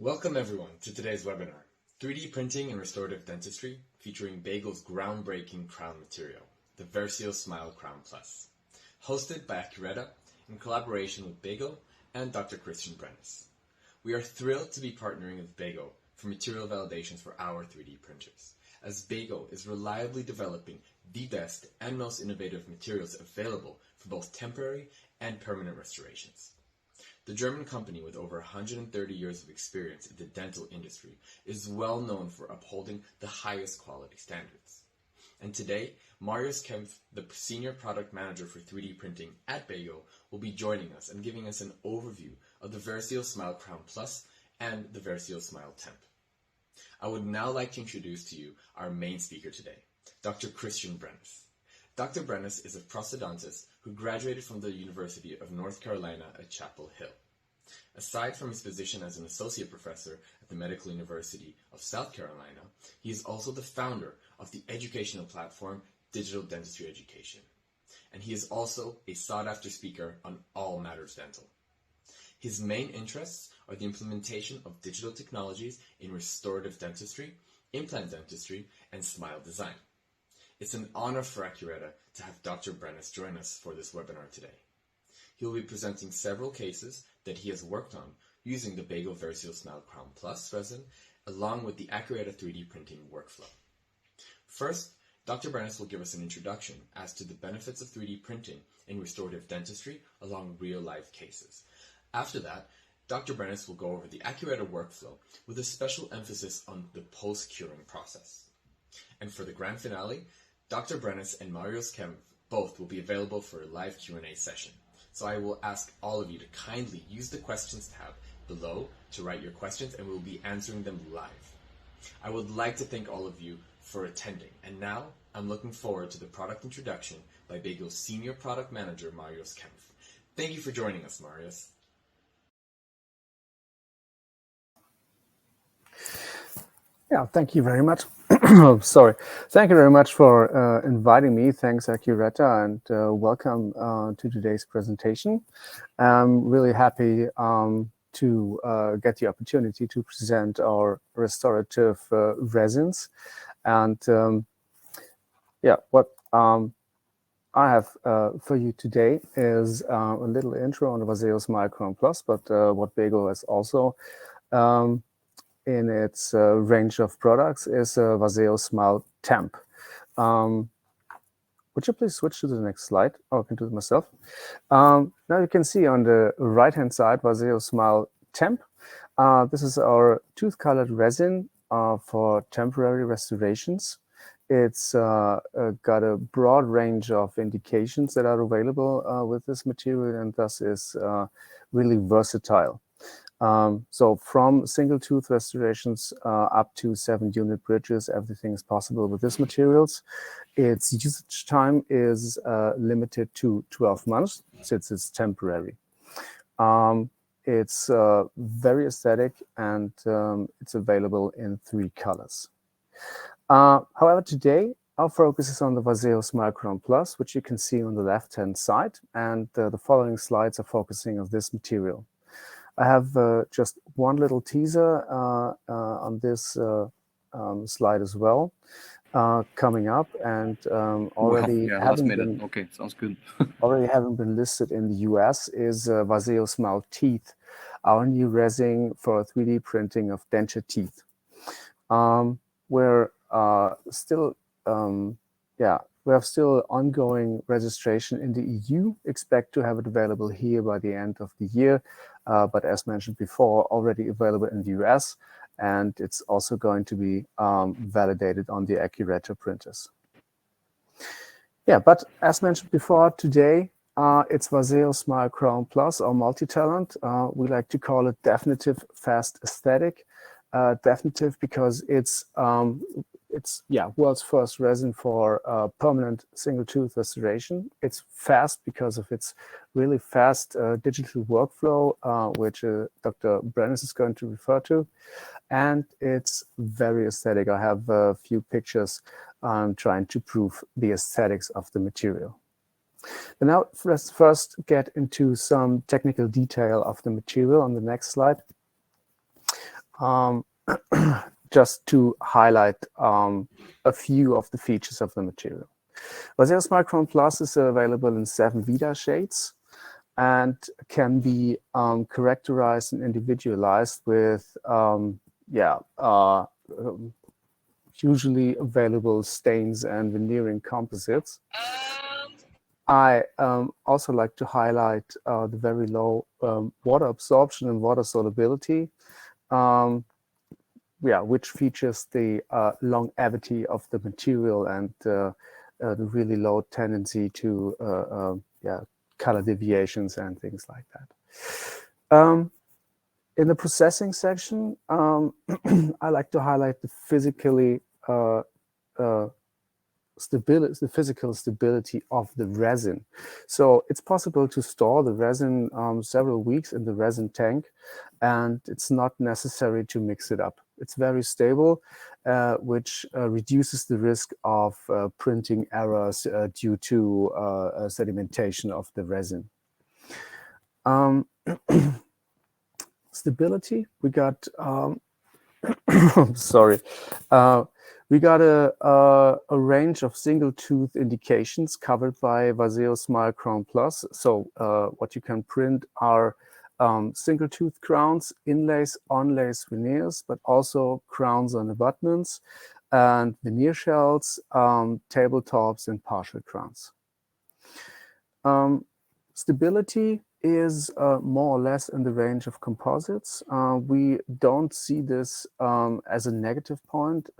Welcome everyone to today's webinar, 3D Printing and Restorative Dentistry, featuring BEGO's groundbreaking crown material, the VarseoSmile Crown Plus, hosted by Ackuretta in collaboration with BEGO and Dr. Christian Brenes. We are thrilled to be partnering with BEGO for material validations for our 3D printers, as BEGO is reliably developing the best and most innovative materials available for both temporary and permanent restorations. The German company with over 130 years of experience in the dental industry is well known for upholding the highest quality standards. And today, Marius Kempf, the Senior Product Manager for 3D Printing at BEGO, will be joining us and giving us an overview of the VarseoSmile Crown Plus and the VarseoSmile Temp. I would now like to introduce to you our main speaker today, Dr. Christian Brenes. Dr. Brenes is a prosthodontist who graduated from the University of North Carolina at Chapel Hill. Aside from his position as an associate professor at the Medical University of South Carolina, he is also the founder of the educational platform Digital Dentistry Education. And he is also a sought-after speaker on all matters dental. His main interests are the implementation of digital technologies in restorative dentistry, implant dentistry, and smile design. It's an honor for Ackuretta to have Dr. Brenes join us for this webinar today. He will be presenting several cases that he has worked on using the BEGO VarseoSmile Crown Plus resin along with the Ackuretta 3D printing workflow. First, Dr. Brenes will give us an introduction as to the benefits of 3D printing in restorative dentistry along real-life cases. After that, Dr. Brenes will go over the Ackuretta workflow with a special emphasis on the post-curing process. And for the grand finale, Dr. Brenes and Marius Kempf both will be available for a live Q&A session. So I will ask all of you to kindly use the questions tab below to write your questions, and we'll be answering them live. I would like to thank all of you for attending, and now I'm looking forward to the product introduction by BEGO's Senior Product Manager, Marius Kempf. Thank you for joining us, Marius. Yeah, thank you very much. Sorry. Thank you very much for inviting me. Thanks, Ackuretta, and welcome to today's presentation. I'm really happy to get the opportunity to present our restorative resins. And yeah, what I have for you today is a little intro on the VarseoSmile Crown Plus, but what BEGO has also in its range of products is a VarseoSmile Temp. Would you please switch to the next slide? Oh, I can do it myself. Now you can see on the right-hand side, VarseoSmile Temp. This is our tooth-colored resin for temporary restorations. It's got a broad range of indications that are available with this material, and thus is really versatile. So from single tooth restorations up to 7-unit bridges, everything is possible with these materials. Its usage time is limited to 12 months since it's temporary. It's very aesthetic, and it's available in 3 colors. However, today our focus is on the VarseoSmile Crown Plus, which you can see on the left-hand side, and the following slides are focusing on this material. I have just one little teaser on this slide as well coming up, and already having been, okay, sounds good. already having been listed in the US is VarseoSmile Teeth, our new resin for 3D printing of denture teeth. We're still, we have still ongoing registration in the EU. Expect to have it available here by the end of the year. But as mentioned before, already available in the US, and it's also going to be validated on the Ackuretta printers. Yeah, but as mentioned before, today it's VarseoSmile Crown Plus, or multi-talent. We like to call it definitive fast aesthetic. Definitive because it's world's first resin for permanent single tooth restoration. It's fast because of its really fast digital workflow, which Dr. Brenes is going to refer to, and it's very aesthetic. I have a few pictures trying to prove the aesthetics of the material. And now let's first get into some technical detail of the material on the next slide. just to highlight a few of the features of the material. VarseoSmile Crown Plus is available in 7 Vida shades and can be characterized and individualized with usually available stains and veneering composites. I also like to highlight the very low water absorption and water solubility, which features the longevity of the material and the really low tendency to color deviations and things like that. In the processing section, I like to highlight the physical stability of the resin. So it's possible to store the resin several weeks in the resin tank, and it's not necessary to mix it up. It's very stable, which reduces the risk of printing errors due to sedimentation of the resin. Stability, we got sorry, we got a range of single tooth indications covered by VarseoSmile Crown Plus. So what you can print are single tooth crowns, inlays, onlays, veneers, but also crowns on abutments and veneer shells, tabletops, and partial crowns. Stability is more or less in the range of composites. We don't see this as a negative point.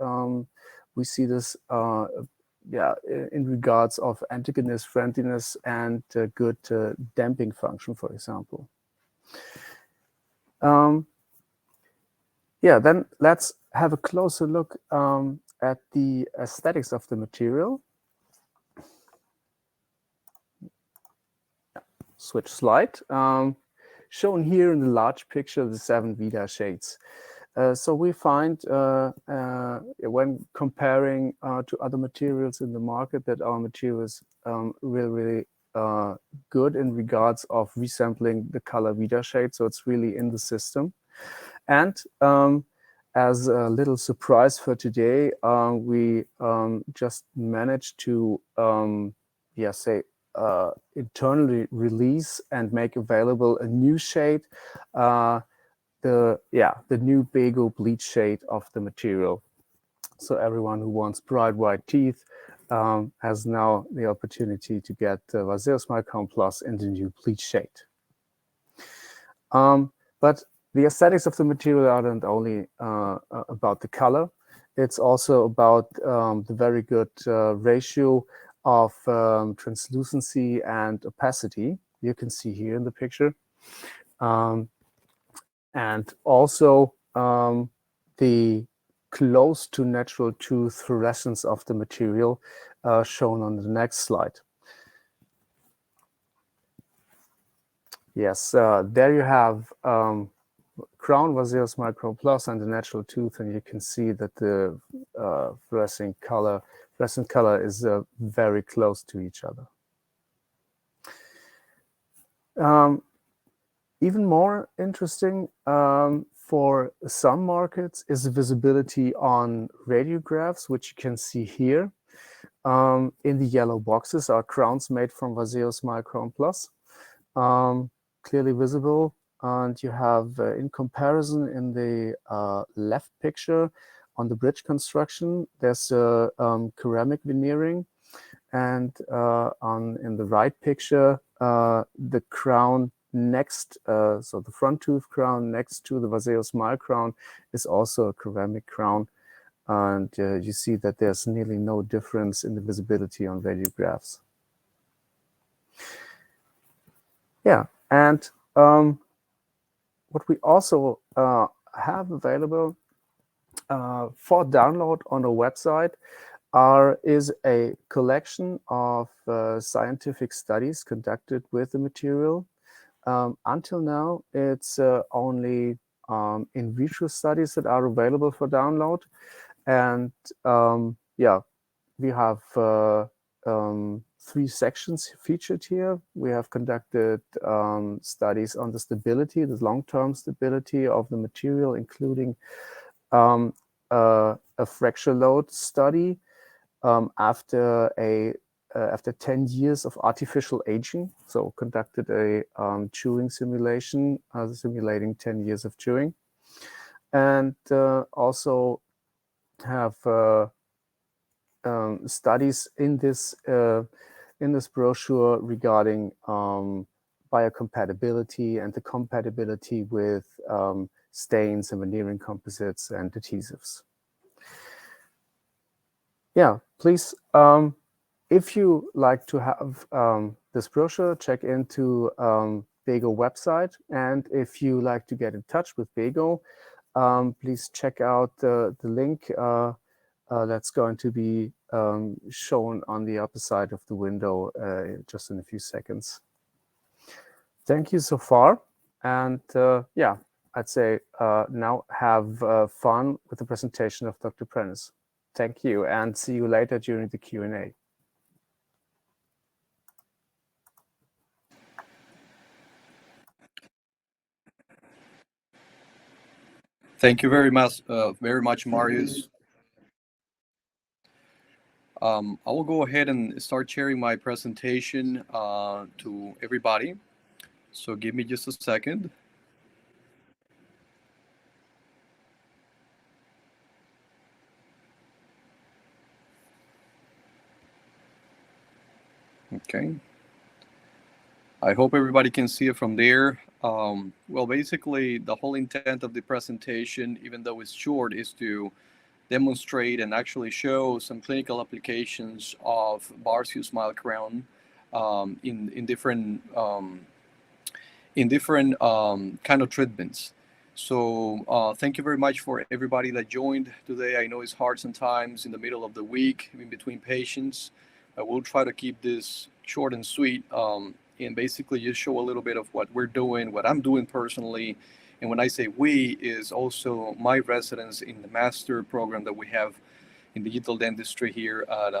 We see this in regards of antigonous friendliness and good damping function, for example. Then let's have a closer look at the aesthetics of the material. Switch slide. Shown here in the large picture, the 7 Vida shades. So we find when comparing to other materials in the market that our material is really good in regards of resampling the color Vida shade. So it's really in the system. And as a little surprise for today, we just managed to internally release and make available a new shade, the new BEGO bleach shade of the material. So everyone who wants bright white teeth has now the opportunity to get VarseoSmile Crown Plus in the new bleach shade. But the aesthetics of the material aren't only about the color. It's also about the very good ratio of translucency and opacity. You can see here in the picture. And also the close to natural tooth fluorescence of the material shown on the next slide. Yes, there you have crown VarseoSmile Crown Plus and the natural tooth, and you can see that the fluorescent color is very close to each other. Even more interesting for some markets is the visibility on radiographs, which you can see here. In the yellow boxes are crowns made from VarseoSmile Crown Plus, clearly visible. And you have, in comparison, in the left picture on the bridge construction, there's ceramic veneering, and in the right picture, the crown next, so the front tooth crown next to the VarseoSmile crown is also a ceramic crown, and you see that there's nearly no difference in the visibility on radiographs. Yeah, and what we also have available for download on our website is a collection of scientific studies conducted with the material. Until now, it's only in vitro studies that are available for download. And we have 3 sections featured here. We have conducted studies on the stability, the long-term stability of the material, including a fracture load study after 10 years of artificial aging. So conducted a chewing simulation, simulating 10 years of chewing. And also have studies in this brochure regarding biocompatibility and the compatibility with stains and veneering composites and adhesives. Yeah, please, if you like to have this brochure, check into BEGO website. And if you like to get in touch with BEGO, please check out the link that's going to be shown on the upper side of the window just in a few seconds. Thank you so far. And yeah, I'd say now have fun with the presentation of Dr. Brenes. Thank you, and see you later during the Q&A. Thank you very much, Marius. I will go ahead and start sharing my presentation to everybody. So give me just a second. Okay. I hope everybody can see it from there. Well, basically, the whole intent of the presentation, even though it's short, is to demonstrate and actually show some clinical applications of VarseoSmile Crown in different kind of treatments. So thank you very much for everybody that joined today. I know it's hard sometimes in the middle of the week, in between patients. I will try to keep this short and sweet and basically just show a little bit of what we're doing, what I'm doing personally. And when I say we, is also my residents in the master program that we have in digital dentistry here at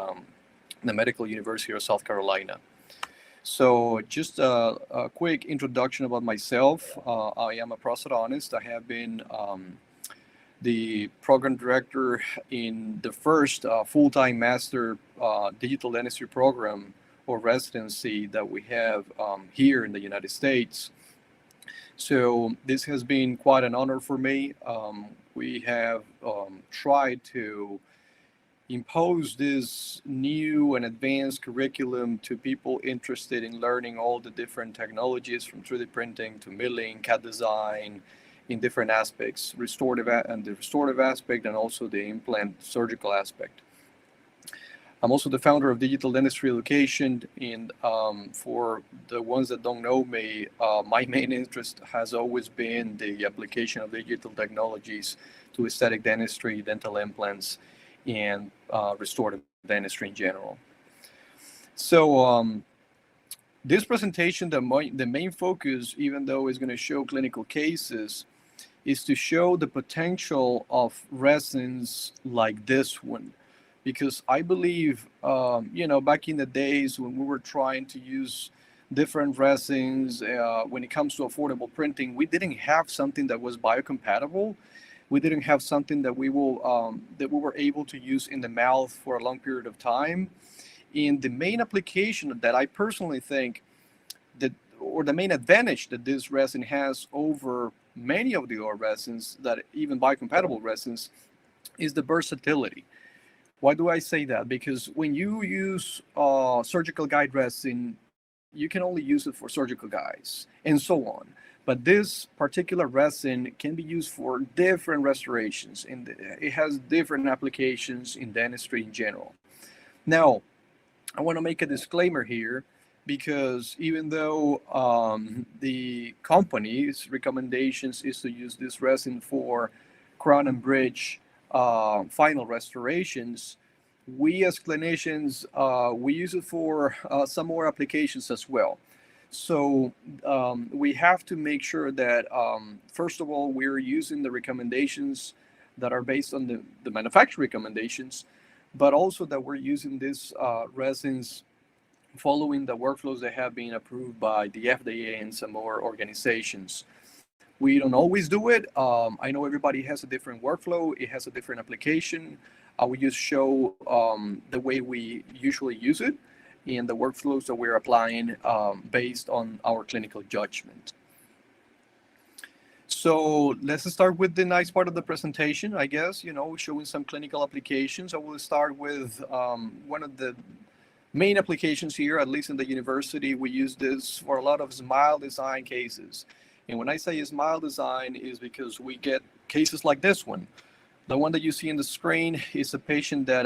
the Medical University of South Carolina. So just a quick introduction about myself. I am a prosthodontist. I have been the program director in the first full-time master digital dentistry program or residency that we have here in the United States. So this has been quite an honor for me. We have tried to impose this new and advanced curriculum to people interested in learning all the different technologies from 3D printing to milling, CAD design, in different aspects, the restorative aspect and also the implant surgical aspect. I'm also the founder of Digital Dentistry Education, and for the ones that don't know me, my main interest has always been the application of digital technologies to aesthetic dentistry, dental implants, and restorative dentistry in general. So this presentation, the main focus, even though it's going to show clinical cases, is to show the potential of resins like this one. Because I believe, back in the days when we were trying to use different resins, when it comes to affordable printing, we didn't have something that was biocompatible. We didn't have something that we were able to use in the mouth for a long period of time. And the main application that I personally think or the main advantage that this resin has over many of the other resins, that even biocompatible resins, is the versatility. Why do I say that? Because when you use surgical guide resin, you can only use it for surgical guides and so on. But this particular resin can be used for different restorations, and it has different applications in dentistry in general. Now, I want to make a disclaimer here, because even though the company's recommendations is to use this resin for crown and bridge final restorations, we as clinicians, we use it for some more applications as well. So we have to make sure that, first of all, we're using the recommendations that are based on the manufacturer recommendations, but also that we're using these resins following the workflows that have been approved by the FDA and some more organizations. We don't always do it. I know everybody has a different workflow. It has a different application. I will just show the way we usually use it and the workflows that we're applying based on our clinical judgment. So let's start with the nice part of the presentation, I guess, showing some clinical applications. I will start with one of the main applications here, at least in the university. We use this for a lot of smile design cases. And when I say smile design is because we get cases like this one. The one that you see on the screen is a patient that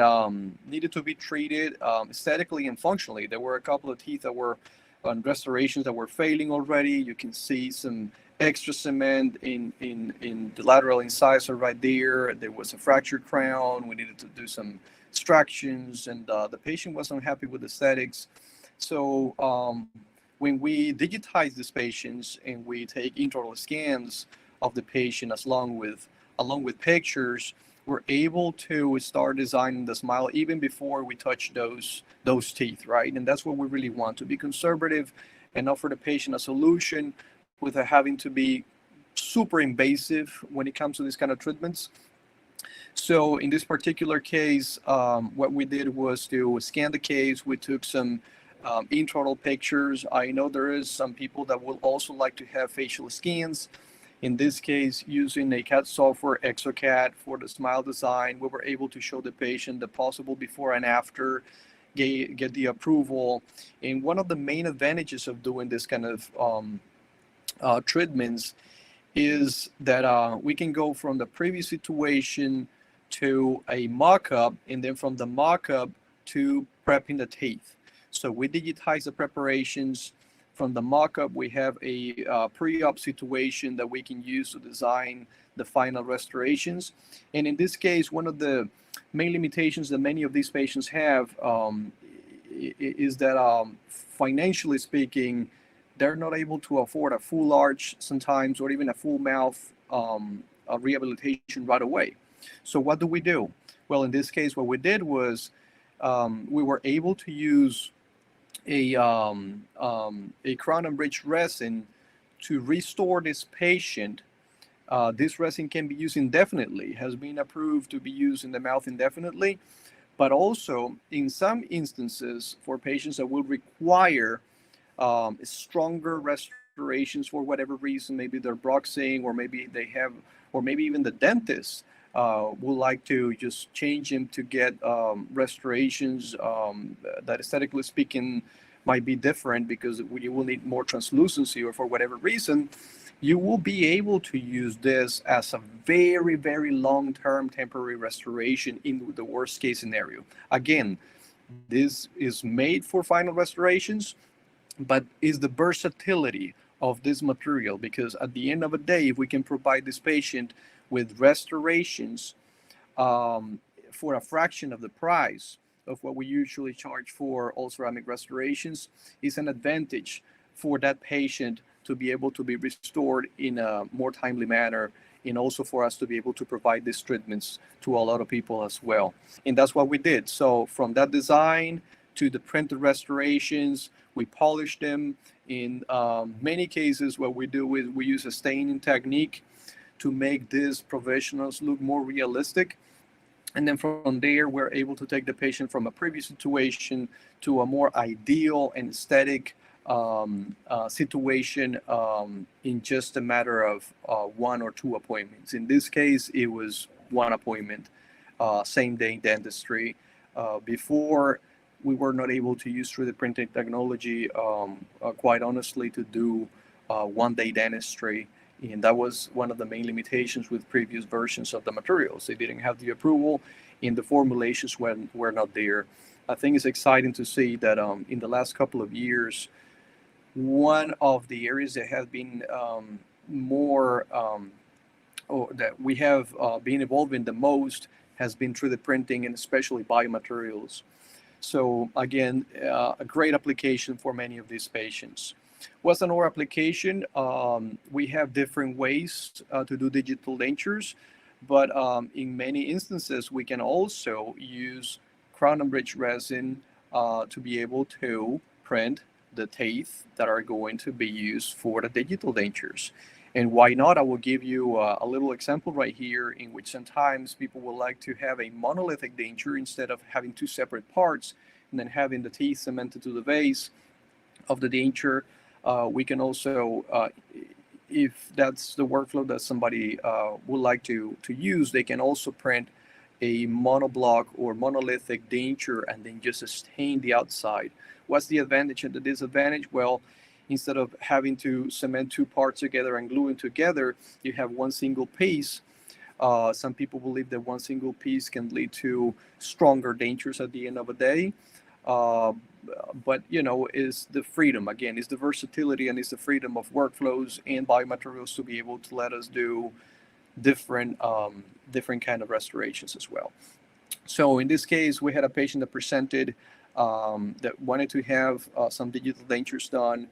needed to be treated aesthetically and functionally. There were a couple of teeth that were on restorations that were failing already. You can see some extra cement in the lateral incisor right there. There was a fractured crown. We needed to do some extractions, and the patient was unhappy with aesthetics. So when we digitize these patients and we take intraoral scans of the patient along with pictures, we're able to start designing the smile even before we touch those teeth, right? And that's what we really want, to be conservative and offer the patient a solution without having to be super invasive when it comes to these kind of treatments. So in this particular case, what we did was to scan the case. We took some intraoral pictures. I know there is some people that will also like to have facial scans. In this case, using a CAD software, ExoCAD, for the smile design, we were able to show the patient the possible before and after, get the approval. And one of the main advantages of doing this kind of treatments is that we can go from the previous situation to a mock-up, and then from the mock-up to prepping the teeth. So we digitize the preparations. From the mock-up, we have a pre-op situation that we can use to design the final restorations. And in this case, one of the main limitations that many of these patients have is that financially speaking, they're not able to afford a full arch sometimes, or even a full mouth rehabilitation right away. So what do we do? Well, in this case, what we did was we were able to use a crown and bridge resin to restore this patient. This resin can be used indefinitely, has been approved to be used in the mouth indefinitely, but also in some instances for patients that will require stronger restorations for whatever reason. Maybe they're bruxing, or maybe they have, or maybe even the dentist would like to just change them to get restorations that aesthetically speaking might be different, because you will need more translucency, or for whatever reason. You will be able to use this as a very, very long-term temporary restoration in the worst case scenario. Again, this is made for final restorations, but is the versatility of this material, because at the end of the day, if we can provide this patient with restorations for a fraction of the price of what we usually charge for all ceramic restorations, is an advantage for that patient to be able to be restored in a more timely manner, and also for us to be able to provide these treatments to a lot of people as well. And that's what we did. So from that design to the printed restorations, we polish them. In many cases, what we do is we use a staining technique to make these professionals look more realistic. And then from there, we're able to take the patient from a previous situation to a more ideal and aesthetic situation in just a matter of 1 or 2 appointments. In this case, it was 1 appointment, same day dentistry. Before, we were not able to use 3D printing technology, quite honestly, to do 1-day dentistry. And that was one of the main limitations with previous versions of the materials. They didn't have the approval, and the formulations were not there. I think it's exciting to see that in the last couple of years, one of the areas that have been that we have been involved in the most has been 3D printing, and especially biomaterials. So again, a great application for many of these patients. What's another application? We have different ways to do digital dentures, but in many instances, we can also use crown and bridge resin to be able to print the teeth that are going to be used for the digital dentures. And why not? I will give you a little example right here, in which sometimes people would like to have a monolithic denture instead of having two separate parts and then having the teeth cemented to the base of the denture. We can also, if that's the workflow that somebody would like to use, they can also print a monoblock or monolithic denture and then just stain the outside. What's the advantage and the disadvantage? Well, instead of having to cement two parts together and glue them together, you have one single piece. Some people believe that one single piece can lead to stronger dentures at the end of the day. But, you know, is the freedom, again, is the versatility and is the freedom of workflows and biomaterials to be able to let us do different kind of restorations as well. So in this case, we had a patient that presented that wanted to have some digital dentures done.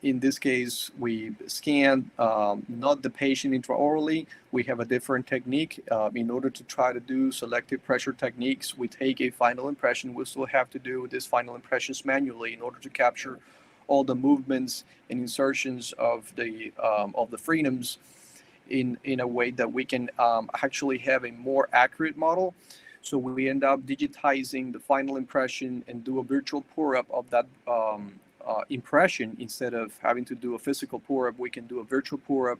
In this case, we scanned not the patient intraorally. We have a different technique. In order to try to do selective pressure techniques, we take a final impression. We still have to do this final impressions manually in order to capture all the movements and insertions of the freedoms in a way that we can actually have a more accurate model. So we end up digitizing the final impression and do a virtual pour-up of that impression. Instead of having to do a physical pour-up, we can do a virtual pour-up.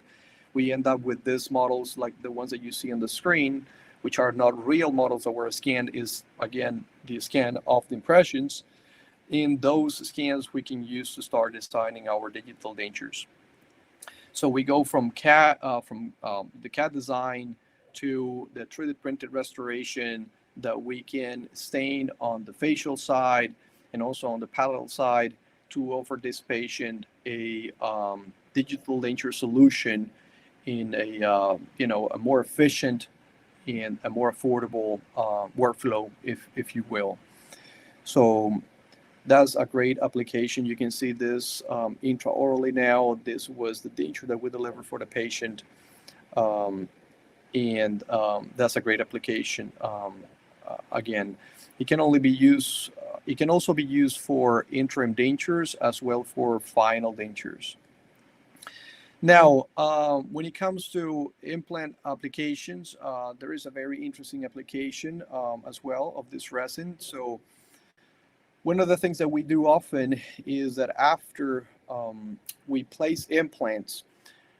We end up with these models like the ones that you see on the screen, which are not real models, that were a scan is, again, the scan of the impressions. In those scans, we can use to start designing our digital dentures. So we go from the CAD design to the 3D printed restoration that we can stain on the facial side and also on the palatal side to offer this patient a digital denture solution in a a more efficient and a more affordable workflow, if you will. So that's a great application. You can see this intraorally now. This was the denture that we delivered for the patient. And that's a great application. Again, it can only be used. It can also be used for interim dentures as well for final dentures. Now, when it comes to implant applications, there is a very interesting application as well of this resin. So one of the things that we do often is that after we place implants,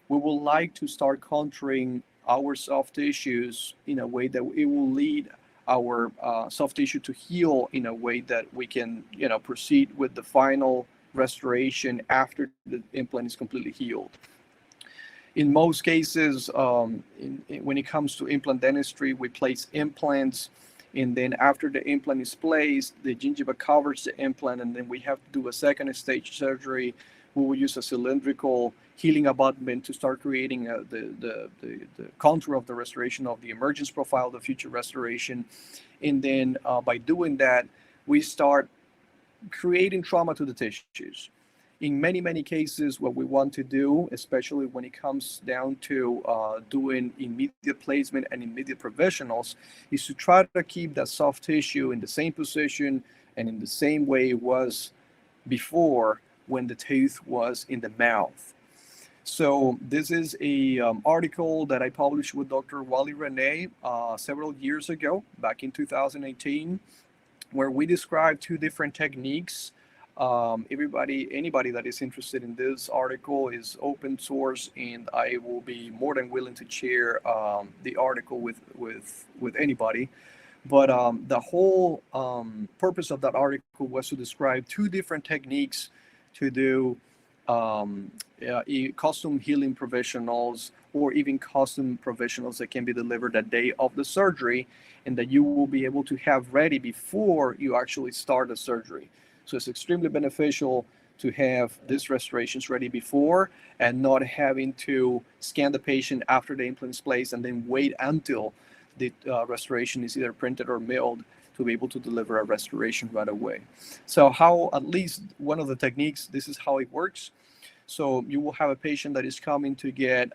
we will like to start contouring our soft tissues in a way that it will lead our soft tissue to heal in a way that we can, proceed with the final restoration after the implant is completely healed. In most cases, when it comes to implant dentistry, we place implants, and then after the implant is placed, the gingiva covers the implant, and then we have to do a second stage surgery. We will use a cylindrical healing abutment to start creating the contour of the restoration of the emergence profile, the future restoration. And then by doing that, we start creating trauma to the tissues. In many, many cases, what we want to do, especially when it comes down to doing immediate placement and immediate provisionals, is to try to keep that soft tissue in the same position and in the same way it was before when the tooth was in the mouth. So this is a article that I published with Dr. Wally René several years ago, back in 2018, where we described two different techniques. Anybody that is interested in this article is open source, and I will be more than willing to share the article with anybody. But the whole purpose of that article was to describe two different techniques to do custom healing provisionals, or even custom provisionals that can be delivered the day of the surgery and that you will be able to have ready before you actually start the surgery. So it's extremely beneficial to have these restorations ready before and not having to scan the patient after the implant is placed and then wait until the restoration is either printed or milled to be able to deliver a restoration right away. So how, at least one of the techniques, this is how it works. So you will have a patient that is coming to get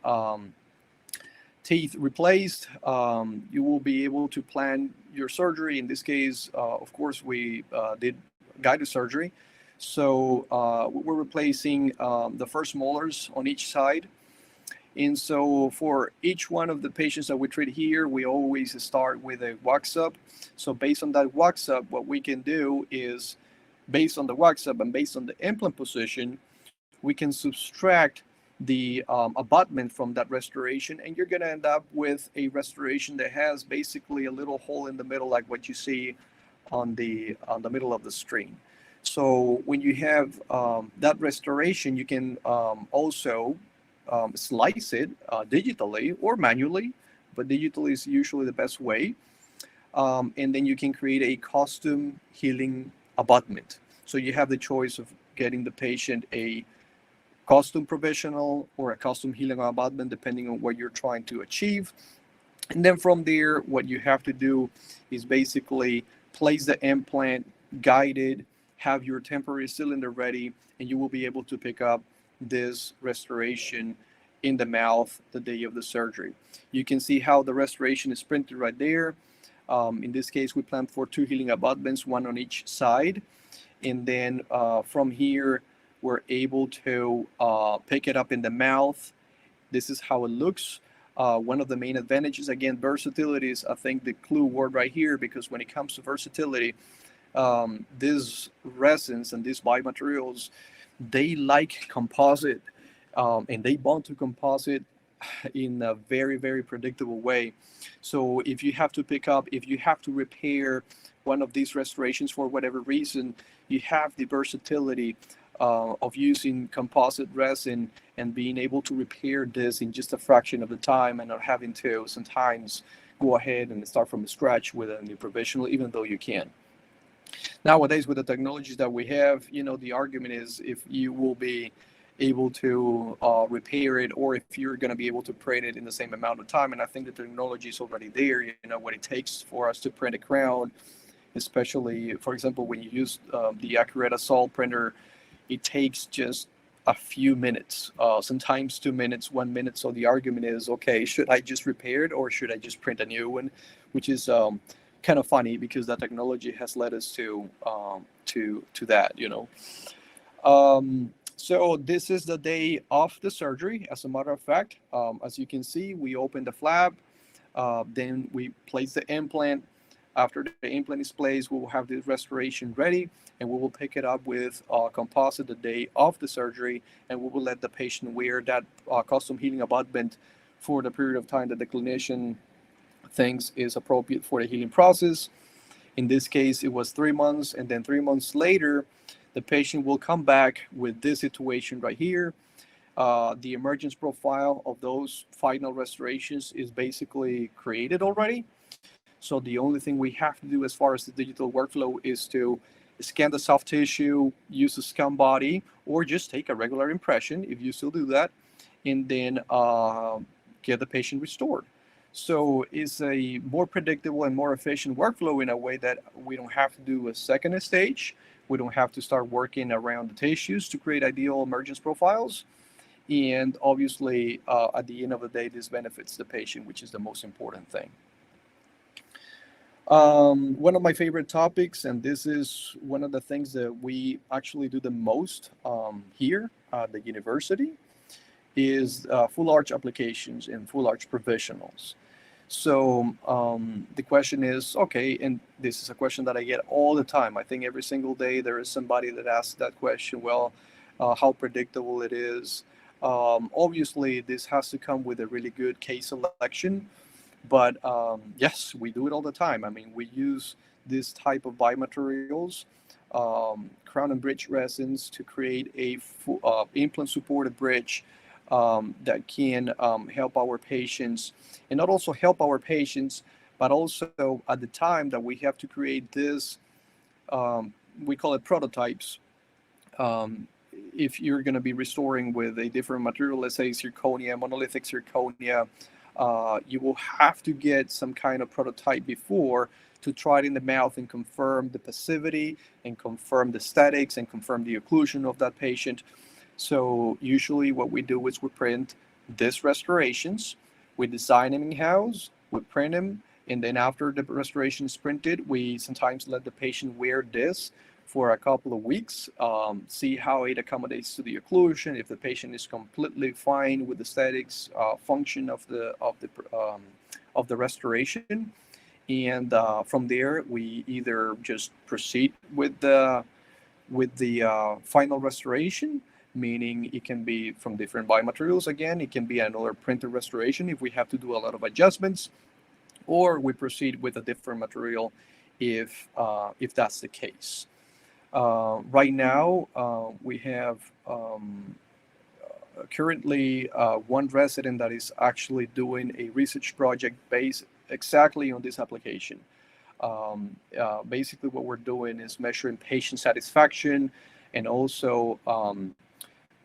teeth replaced. You will be able to plan your surgery. In this case, of course, we did guided surgery. So we're replacing the first molars on each side. And so for each one of the patients that we treat here, we always start with a wax up. So based on that wax up, what we can do is, based on the wax up and based on the implant position, we can subtract the abutment from that restoration, and you're going to end up with a restoration that has basically a little hole in the middle, like what you see on the middle of the screen. So when you have that restoration, you can also slice it digitally or manually, but digitally is usually the best way. And then you can create a custom healing abutment. So you have the choice of getting the patient a custom provisional or a custom healing abutment, depending on what you're trying to achieve. And then from there, what you have to do is basically place the implant, guide it, have your temporary cylinder ready, and you will be able to pick up this restoration in the mouth the day of the surgery. You can see how the restoration is printed right there. In this case, we planned for 2 healing abutments, 1 on each side. And then from here, we're able to pick it up in the mouth. This is how it looks. One of the main advantages, again, versatility is, I think, the clue word right here, because when it comes to versatility, these resins and these biomaterials, they like composite, and they bond to composite in a very, very predictable way. So if you have to repair one of these restorations for whatever reason, you have the versatility of using composite resin and being able to repair this in just a fraction of the time, and not having to sometimes go ahead and start from scratch with a new provisional, even though you can. Nowadays, with the technologies that we have, the argument is if you will be able to repair it, or if you're going to be able to print it in the same amount of time. And I think the technology is already there. What it takes for us to print a crown, especially, for example, when you use the Ackuretta Sol printer, it takes just a few minutes, sometimes 2 minutes, 1 minute. So the argument is, okay, should I just repair it or should I just print a new one? Which is kind of funny, because that technology has led us to that. So this is the day of the surgery. As a matter of fact, as you can see, we open the flap, then we place the implant. After the implant is placed, we will have the restoration ready, and we will pick it up with composite the day of the surgery, and we will let the patient wear that custom healing abutment for the period of time that the clinician thinks is appropriate for the healing process. In this case, it was 3 months, and then 3 months later, the patient will come back with this situation right here. The emergence profile of those final restorations is basically created already. So the only thing we have to do as far as the digital workflow is to scan the soft tissue, use a scan body, or just take a regular impression if you still do that, and then get the patient restored. So it's a more predictable and more efficient workflow in a way that we don't have to do a second stage. We don't have to start working around the tissues to create ideal emergence profiles. And obviously, at the end of the day, this benefits the patient, which is the most important thing. One of my favorite topics, and this is one of the things that we actually do the most here at the university, is full arch applications and full arch provisionals. So the question is, okay, and this is a question that I get all the time. I think every single day there is somebody that asks that question, well, how predictable it is. Obviously, this has to come with a really good case selection. But yes, we do it all the time. I mean, we use this type of biomaterials, crown and bridge resins, to create a implant-supported bridge that can help our patients, and not also help our patients, but also at the time that we have to create this, we call it prototypes. If you're going to be restoring with a different material, let's say zirconia, monolithic zirconia, you will have to get some kind of prototype before to try it in the mouth and confirm the passivity and confirm the statics and confirm the occlusion of that patient. So usually what we do is we print these restorations, we design them in-house, we print them, and then after the restoration is printed, we sometimes let the patient wear this for a couple of weeks, see how it accommodates to the occlusion, if the patient is completely fine with the aesthetics function of the restoration. And from there, we either just proceed with the final restoration, meaning it can be from different biomaterials. Again, it can be another printed restoration if we have to do a lot of adjustments, or we proceed with a different material if that's the case. Right now, we have currently one resident that is actually doing a research project based exactly on this application. Basically, what we're doing is measuring patient satisfaction and also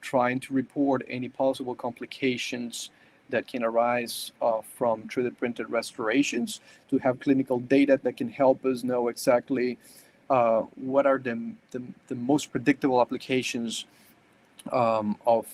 trying to report any possible complications that can arise from 3D printed restorations, to have clinical data that can help us know exactly what are the most predictable applications of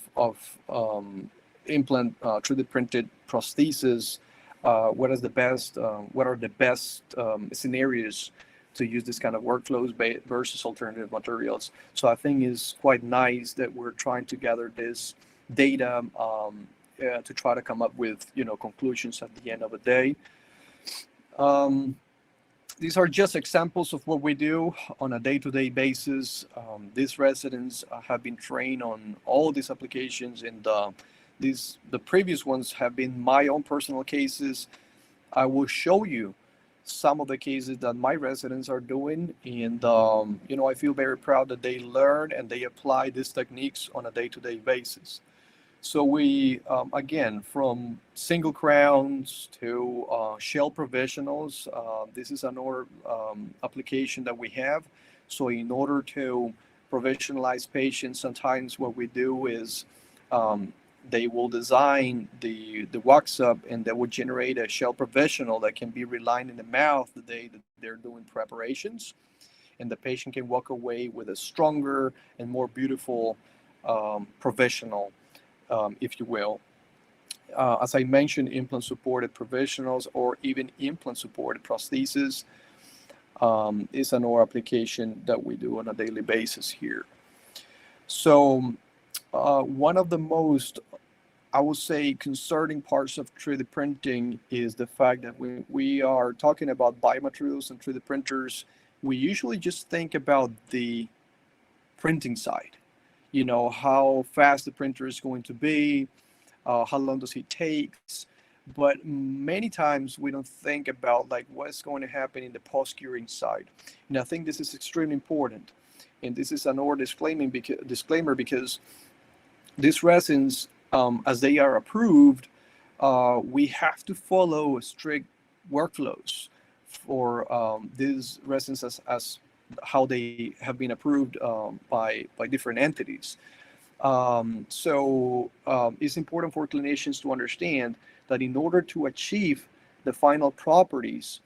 implant 3D printed prosthesis. What are the best scenarios to use this kind of workflows versus alternative materials? So I think it's quite nice that we're trying to gather this data to try to come up with conclusions at the end of the day. These are just examples of what we do on a day-to-day basis. These residents have been trained on all these applications, and the previous ones have been my own personal cases. I will show you some of the cases that my residents are doing, and I feel very proud that they learn and they apply these techniques on a day-to-day basis. So we, again, from single crowns to shell provisionals, this is another application that we have. So in order to provisionalize patients, sometimes what we do is they will design the wax up, and they will generate a shell provisional that can be relined in the mouth the day that they're doing preparations. And the patient can walk away with a stronger and more beautiful provisional, if you will. As I mentioned, implant-supported provisionals or even implant-supported prosthesis is another application that we do on a daily basis here. So one of the most, I would say, concerning parts of 3D printing is the fact that we are talking about biomaterials and 3D printers. We usually just think about the printing side. How fast the printer is going to be, how long does it take, but many times we don't think about what's going to happen in the post-curing side. And I think this is extremely important. And this is another disclaimer because these resins, as they are approved, we have to follow strict workflows for these resins as how they have been approved by different entities. So it's important for clinicians to understand that in order to achieve the final properties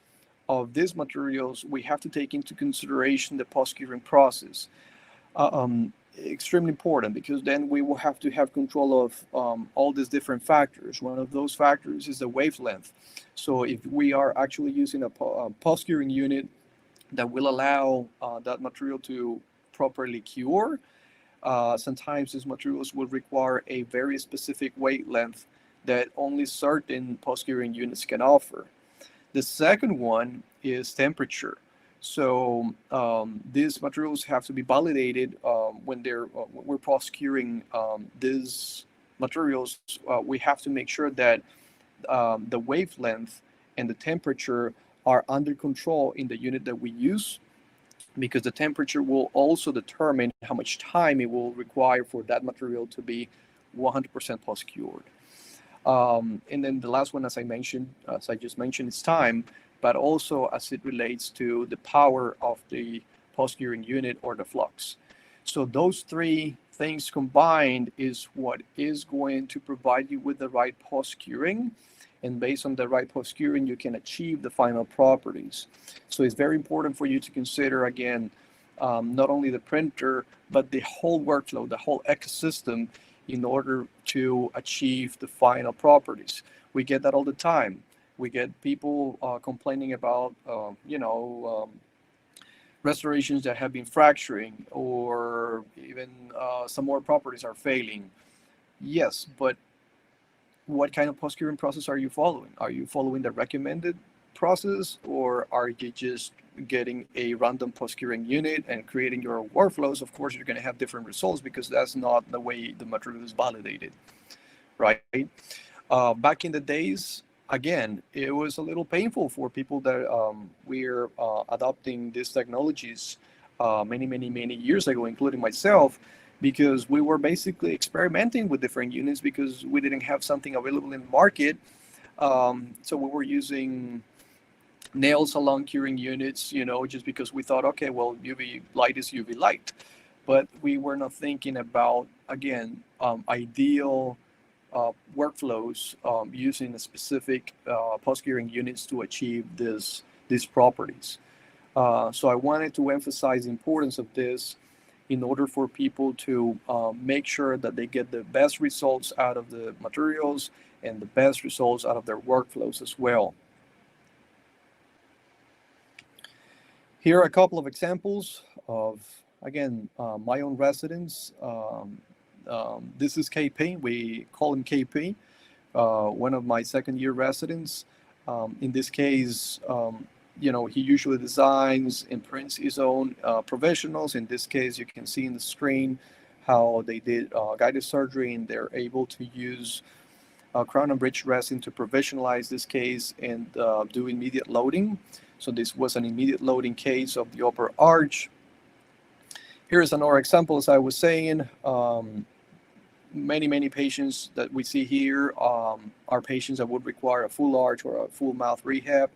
of these materials, we have to take into consideration the post-curing process. Extremely important, because then we will have to have control of all these different factors. One of those factors is the wavelength. So if we are actually using a post-curing unit that will allow that material to properly cure, sometimes these materials will require a very specific wavelength that only certain post-curing units can offer. The second one is temperature. So these materials have to be validated when we're post-curing these materials. We have to make sure that the wavelength and the temperature are under control in the unit that we use, because the temperature will also determine how much time it will require for that material to be 100% post-cured. And then the last one, as I just mentioned, is time, but also as it relates to the power of the post-curing unit or the flux. So those three things combined is what is going to provide you with the right post-curing. And based on the right post-curing, you can achieve the final properties. So it's very important for you to consider, again, not only the printer, but the whole workflow, the whole ecosystem, in order to achieve the final properties. We get that all the time. We get people complaining about, restorations that have been fracturing, or even some more properties are failing. Yes, but what kind of post-curing process are you following? Are you following the recommended process, or are you just getting a random post-curing unit and creating your workflows? Of course, you're going to have different results because that's not the way the material is validated, right? Back in the days, again, it was a little painful for people that were adopting these technologies many years ago, including myself, because we were basically experimenting with different units because we didn't have something available in the market. So we were using nail salon curing units, just because we thought, okay, well, UV light is UV light. But we were not thinking about, again, ideal workflows using a specific post-curing units to achieve these properties. So I wanted to emphasize the importance of this in order for people to make sure that they get the best results out of the materials and the best results out of their workflows as well. Here are a couple of examples of, again, my own residents. This is KP. We call him KP, one of my second-year residents. In this case, he usually designs and prints his own professionals. In this case, you can see in the screen how they did guided surgery, and they're able to use crown and bridge resin to professionalize this case and do immediate loading. So this was an immediate loading case of the upper arch. Here's another example, as I was saying. Many patients that we see here are patients that would require a full arch or a full mouth rehab.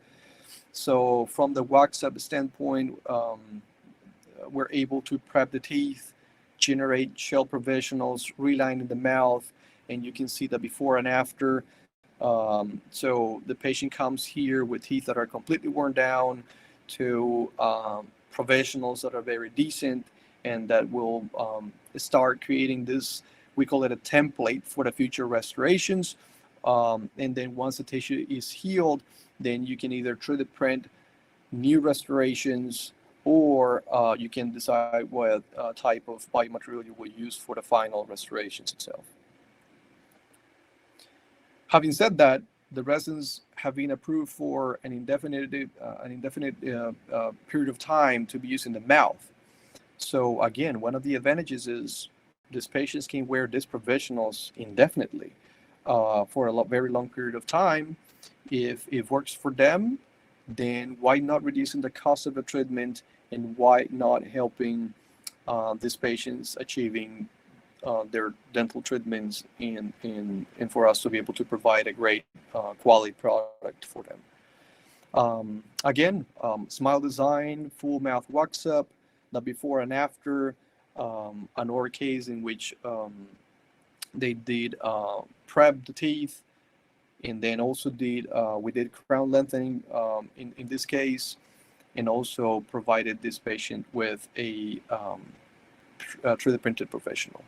So from the wax-up standpoint, we're able to prep the teeth, generate shell professionals, reline in the mouth, and you can see the before and after. So the patient comes here with teeth that are completely worn down to professionals that are very decent and that will start creating this, we call it a template for the future restorations. And then once the tissue is healed, then you can either 3D print new restorations, or you can decide what type of biomaterial you will use for the final restorations itself. Having said that, the resins have been approved for an indefinite period of time to be used in the mouth. So again, one of the advantages is these patients can wear these professionals indefinitely for a very long period of time. If it works for them, then why not reducing the cost of the treatment, and why not helping these patients achieving their dental treatments and for us to be able to provide a great quality product for them. Again, smile design, full mouth wax up, the before and after, another case in which they did prep the teeth, and then also we did crown lengthening in this case, and also provided this patient with a 3D printed professional.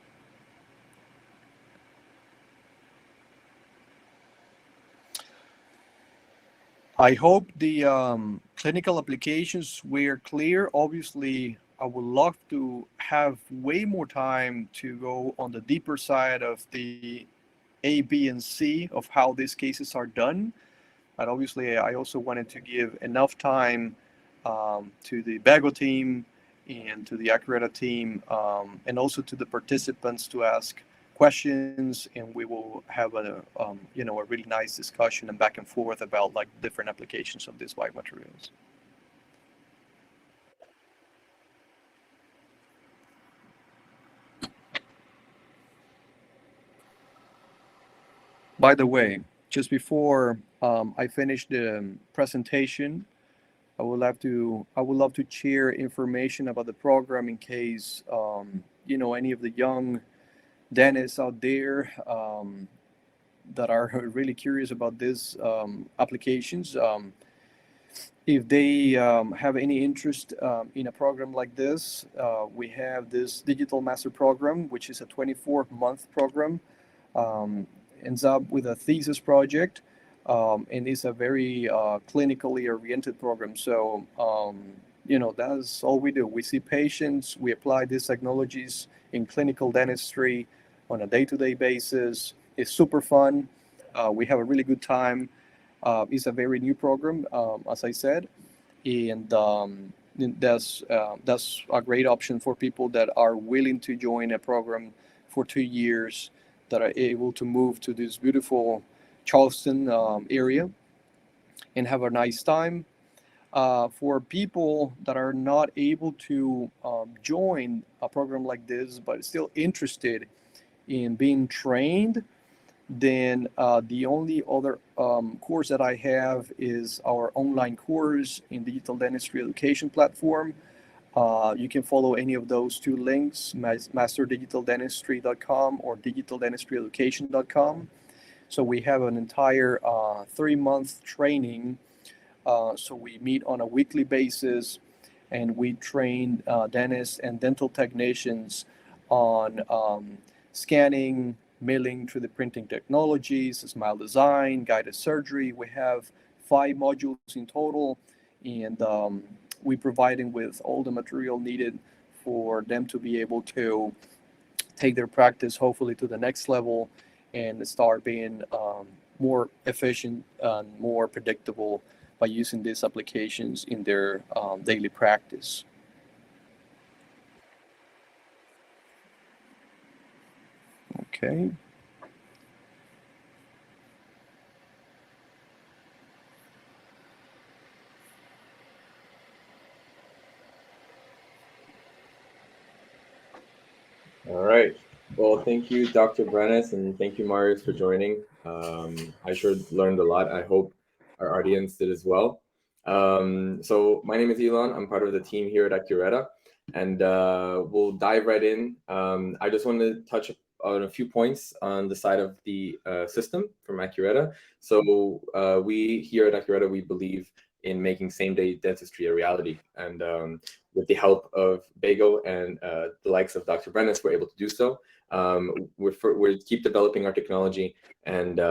I hope the clinical applications were clear. Obviously, I would love to have way more time to go on the deeper side of the A, B, and C of how these cases are done. But obviously, I also wanted to give enough time to the BEGO team and to the Ackuretta team, and also to the participants to ask questions, and we will have a really nice discussion and back and forth about like different applications of these biomaterials. By the way, just before I finish the presentation, I would love to share information about the program in case any of the young dentists out there that are really curious about these applications. If they have any interest in a program like this, we have this digital master program, which is a 24-month program. Ends up with a thesis project, and it's a very clinically oriented program. So that's all we do. We see patients, we apply these technologies in clinical dentistry on a day-to-day basis. It's super fun. We have a really good time. It's a very new program, as I said, and that's a great option for people that are willing to join a program for 2 years, that are able to move to this beautiful Charleston area and have a nice time. For people that are not able to join a program like this, but still interested in being trained, then the only other course that I have is our online course in digital dentistry education platform. You can follow any of those two links, masterdigitaldentistry.com or digitaldentistry.education.com. So we have an entire 3-month training. So we meet on a weekly basis, and we train dentists and dental technicians on scanning, milling, 3D printing technologies, smile design, guided surgery. We have 5 modules in total, and we provide them with all the material needed for them to be able to take their practice hopefully to the next level and start being more efficient and more predictable by using these applications in their daily practice. Okay. All right. Well, thank you, Dr. Brenes, and thank you, Marius, for joining. I sure learned a lot. I hope our audience did as well. So my name is Elon. I'm part of the team here at Ackuretta, and we'll dive right in. I just want to touch on a few points on the side of the system from Ackuretta. So we here at Ackuretta, we believe in making same-day dentistry a reality, and with the help of BEGO and the likes of Dr. Brenes, we're able to do so. We keep developing our technology and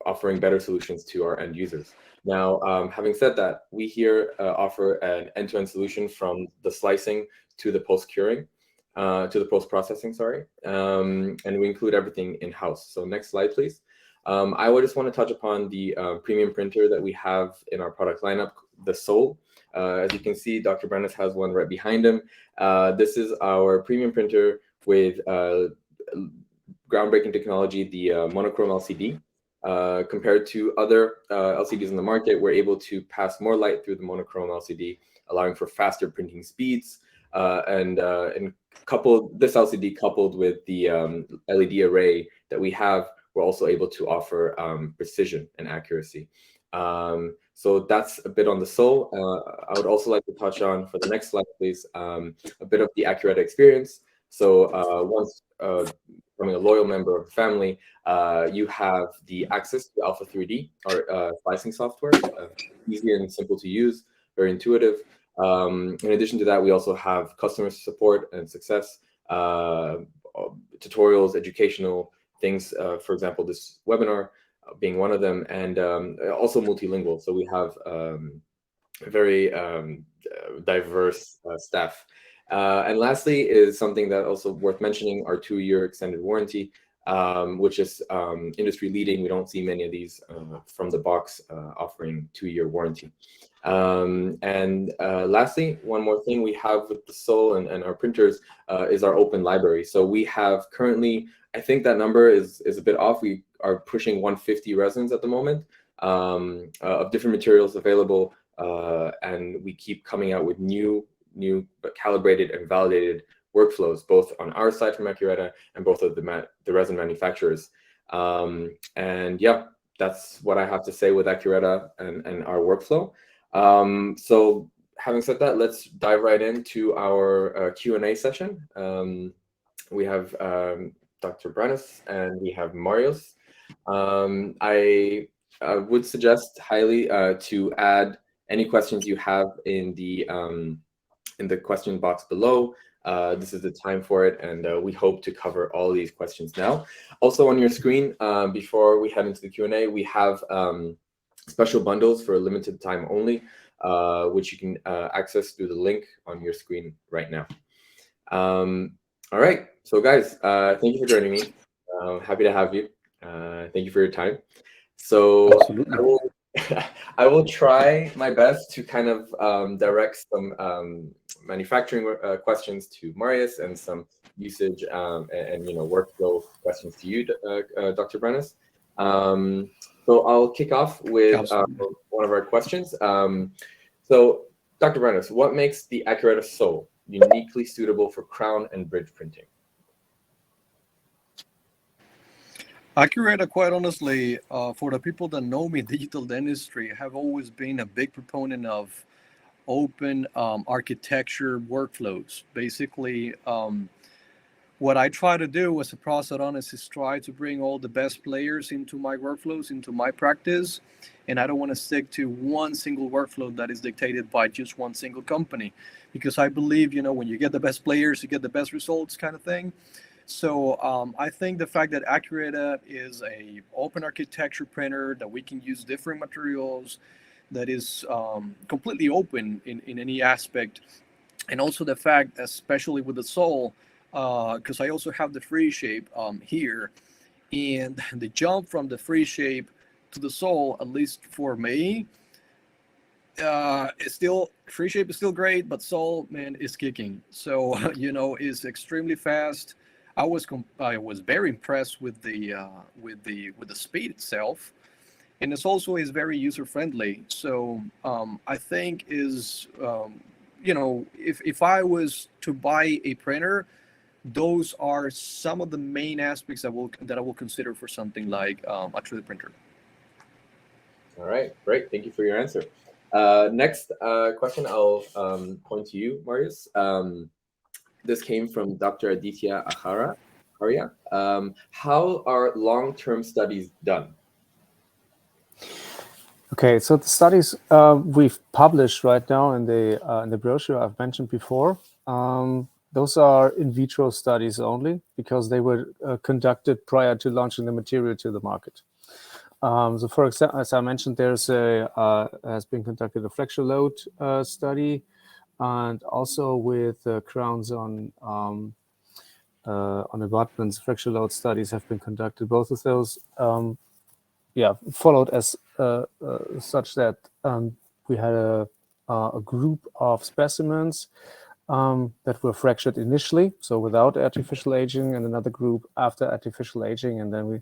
offering better solutions to our end users. Now, having said that, we here offer an end-to-end solution from the slicing to the post-curing, to the post-processing, sorry, and we include everything in-house. So next slide, please. I would just want to touch upon the premium printer that we have in our product lineup, the Soul. As you can see, Dr. Brenes has one right behind him. This is our premium printer with groundbreaking technology, the monochrome LCD. Compared to other LCDs in the market, we're able to pass more light through the monochrome LCD, allowing for faster printing speeds. And this LCD coupled with the LED array that we have, we're also able to offer precision and accuracy. So that's a bit on the Soul. I would also like to touch on, for the next slide, please, a bit of the Ackuretta experience. So once becoming a loyal member of the family, you have the access to Alpha 3D, our slicing software, easy and simple to use, very intuitive. In addition to that, we also have customer support and success, tutorials, educational things, for example, this webinar being one of them, and also multilingual. So we have a very diverse staff. And lastly is something that also worth mentioning, our 2-year extended warranty, which is industry leading. We don't see many of these from the box offering 2-year warranty. And lastly, one more thing we have with the Soul and our printers is our open library. So we have currently, I think that number is a bit off. We are pushing 150 resins at the moment of different materials available, and we keep coming out with new but calibrated and validated workflows, both on our side from Ackuretta and both of the resin manufacturers. And yeah, that's what I have to say with Ackuretta and our workflow. So having said that, let's dive right into our Q&A session. We have Dr. Brenes and we have Marius. I would suggest highly to add any questions you have in the question box below. This is the time for it, and we hope to cover all these questions now. Also on your screen, before we head into the Q&A, we have special bundles for a limited time only. which you can access through the link on your screen right now. All right, so guys, thank you for joining me. Happy to have you. Thank you for your time. So I will try my best to kind of direct some manufacturing questions to Marius and some usage and workflow questions to you, Dr. Brenes. So I'll kick off with one of our questions. So Dr. Brenes, what makes the Ackuretta sole uniquely suitable for crown and bridge printing? Ackuretta, quite honestly, for the people that know me, digital dentistry, have always been a big proponent of open architecture workflows. Basically, what I try to do as a prosthodontist is try to bring all the best players into my workflows, into my practice. And I don't want to stick to one single workflow that is dictated by just one single company. Because I believe, when you get the best players, you get the best results kind of thing. So I think the fact that Ackuretta is a open architecture printer, that we can use different materials, that is completely open in any aspect. And also the fact, especially with the sole, because I also have the free shape here, and the jump from the free shape to the sole, at least for me, it's still, free shape is still great, but sole, man, is kicking. So is extremely fast. I was very impressed with the speed itself, and it's also is very user friendly. So I think is if I was to buy a printer, those are some of the main aspects that I will consider for something like a 3D printer. All right, great. Thank you for your answer. Next question, I'll point to you, Marius. This came from Dr. Aditya Acharya. How are long-term studies done? Okay, so the studies we've published right now in the brochure I've mentioned before, those are in vitro studies only because they were conducted prior to launching the material to the market. So, for example, as I mentioned, there's has been conducted a flexure load study, and also with crowns on abutments, flexure load studies have been conducted. Both of those, followed as such that we had a group of specimens that were fractured initially, so without artificial aging, and another group after artificial aging, and then we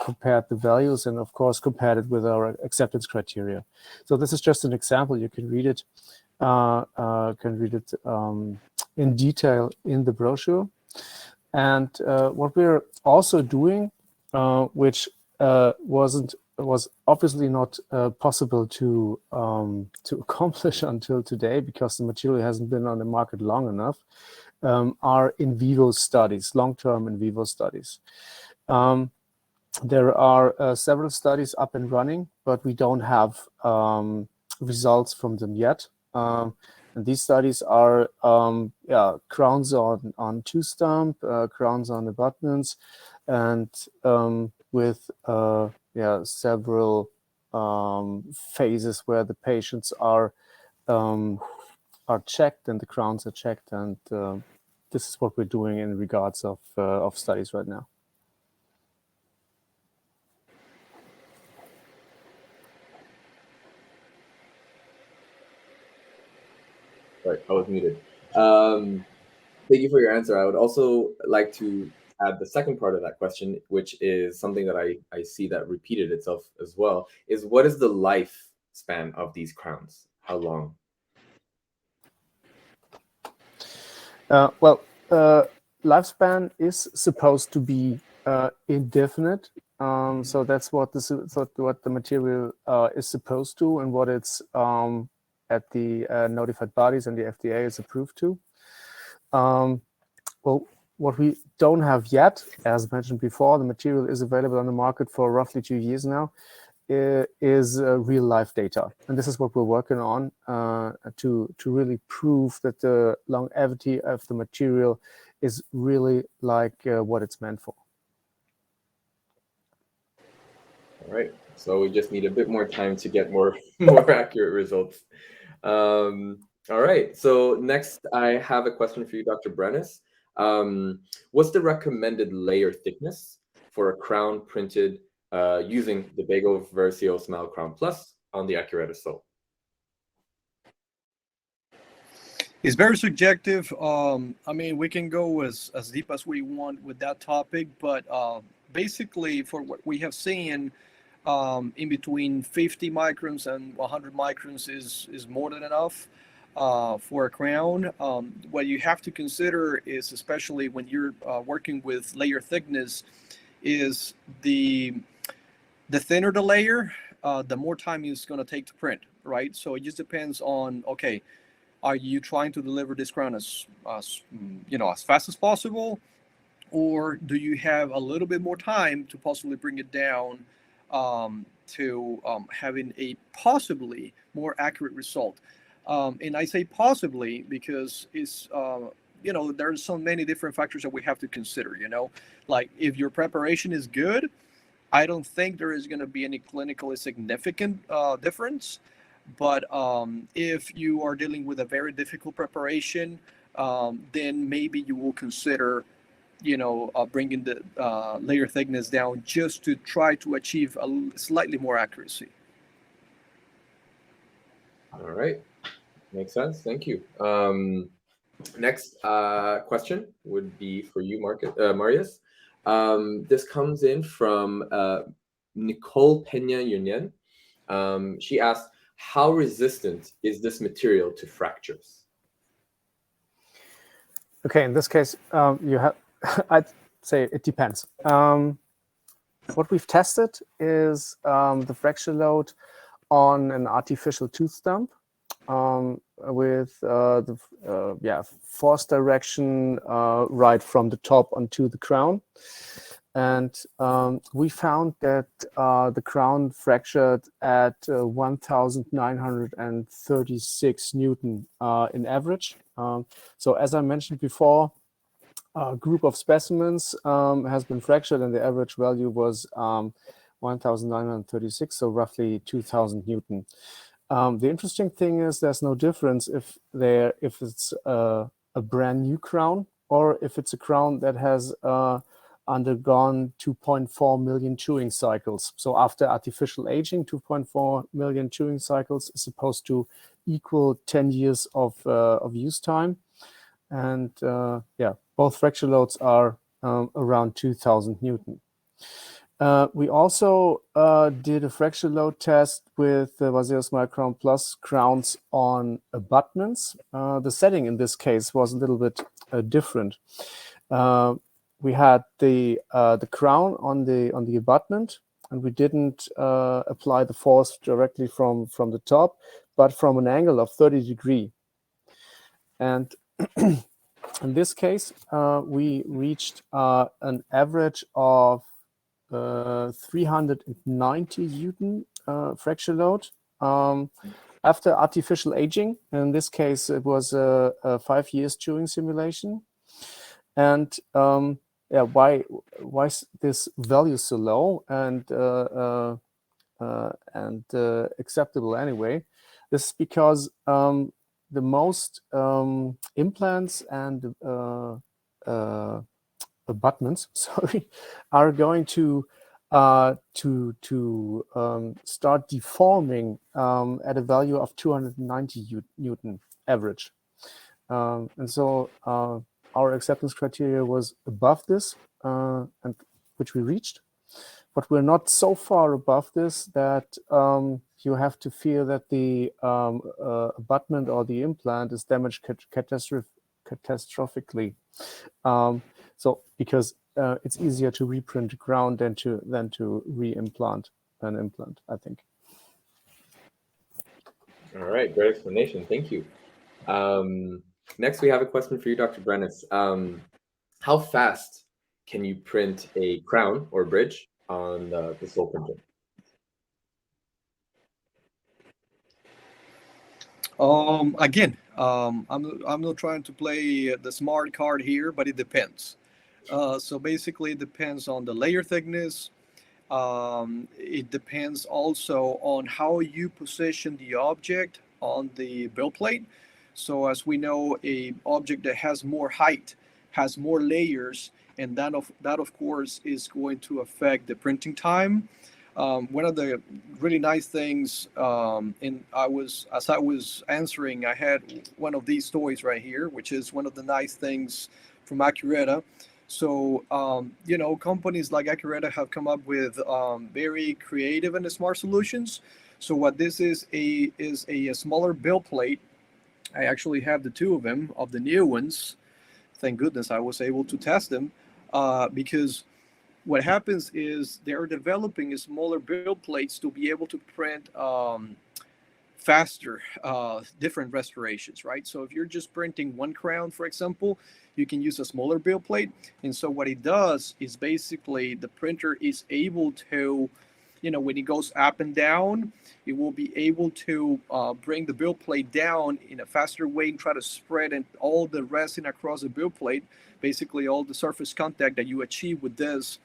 compared the values and, of course, compared it with our acceptance criteria. So this is just an example. You can read it. In detail in the brochure. And what we're also doing, which was obviously not possible to accomplish until today because the material hasn't been on the market long enough, are in vivo studies, long-term in vivo studies. There are several studies up and running, but we don't have results from them yet. And these studies are crowns on tooth stump, crowns on abutments, and with several phases where the patients are checked and the crowns are checked, and this is what we're doing in regards of studies right now. Sorry, I was muted. Thank you for your answer. I would also like to add the second part of that question, which is something that I see that repeated itself as well, is what is the lifespan of these crowns? How long? Lifespan is supposed to be indefinite. So that's what the material is supposed to, and what it's at the notified bodies and the FDA is approved to. Well, what we don't have yet, as mentioned before, the material is available on the market for roughly 2 years now, is real life data. And this is what we're working on to really prove that the longevity of the material is really like what it's meant for. All right. So we just need a bit more time to get more more accurate results. All right. So next, I have a question for you, Dr. Brenes. What's the recommended layer thickness for a crown printed using the BEGO VarseoSmile Crown Plus on the Ackuretta sole? It's very subjective. I mean, we can go as deep as we want with that topic, but basically, for what we have seen, in between 50 microns and 100 microns is more than enough for a crown. What you have to consider is, especially when you're working with layer thickness, is the thinner the layer, the more time it's going to take to print, right? So it just depends on, okay, are you trying to deliver this crown as fast as possible, or do you have a little bit more time to possibly bring it down to having a possibly more accurate result? And I say possibly because it's there's so many different factors that we have to consider. Like if your preparation is good, I don't think there is going to be any clinically significant difference. But if you are dealing with a very difficult preparation, then maybe you will consider, bringing the layer thickness down just to try to achieve a slightly more accuracy. All right. Makes sense. Thank you. Next question would be for you, Marius. This comes in from Nicole Pena Union. She asked, how resistant is this material to fractures? Okay, in this case, I'd say it depends. What we've tested is the fracture load on an artificial tooth stump with the force direction right from the top onto the crown. And we found that the crown fractured at 1,936 Newton in average. So as I mentioned before, a group of specimens has been fractured and the average value was 1,936, so roughly 2,000 Newton. The interesting thing is there's no difference if it's a brand new crown or if it's a crown that has undergone 2.4 million chewing cycles. So after artificial aging, 2.4 million chewing cycles is supposed to equal 10 years of use time. And both fracture loads are around 2,000 Newton. We also did a fracture load test with the VarseoSmile Crown Plus crowns on abutments. The setting in this case was a little bit different. We had the crown on the abutment, and we didn't apply the force directly from the top, but from an angle of 30 degrees. And in this case, we reached an average of 390 Newton fracture load after artificial aging. In this case, it was a 5 years chewing simulation. And why is this value so low and acceptable anyway? This is because the most implants and abutments, are going to start deforming at a value of 290 Newton average, and so our acceptance criteria was above this, and which we reached, but we're not so far above this that you have to fear that the abutment or the implant is damaged catastrophically. So because it's easier to reprint the crown than to re-implant an implant, I think. All right, great explanation. Thank you. Next, we have a question for you, Dr. Brenes. How fast can you print a crown or bridge on the sole printer? Again, I'm not trying to play the smart card here, but it depends. So basically, it depends on the layer thickness, It depends also on how you position the object on the build plate. So as we know, a object that has more height has more layers, and that of course is going to affect the printing time. One of the really nice things, as I was answering, I had one of these toys right here, which is one of the nice things from Ackuretta. So, companies like Ackuretta have come up with very creative and smart solutions. So what this is a smaller build plate. I actually have the two of them, of the new ones. Thank goodness I was able to test them, because what happens is they're developing smaller build plates to be able to print faster, different restorations, right? So if you're just printing one crown, for example, you can use a smaller build plate. And so what it does is basically the printer is able to, when it goes up and down, it will be able to bring the build plate down in a faster way and try to spread all the resin across the build plate. Basically, all the surface contact that you achieve with this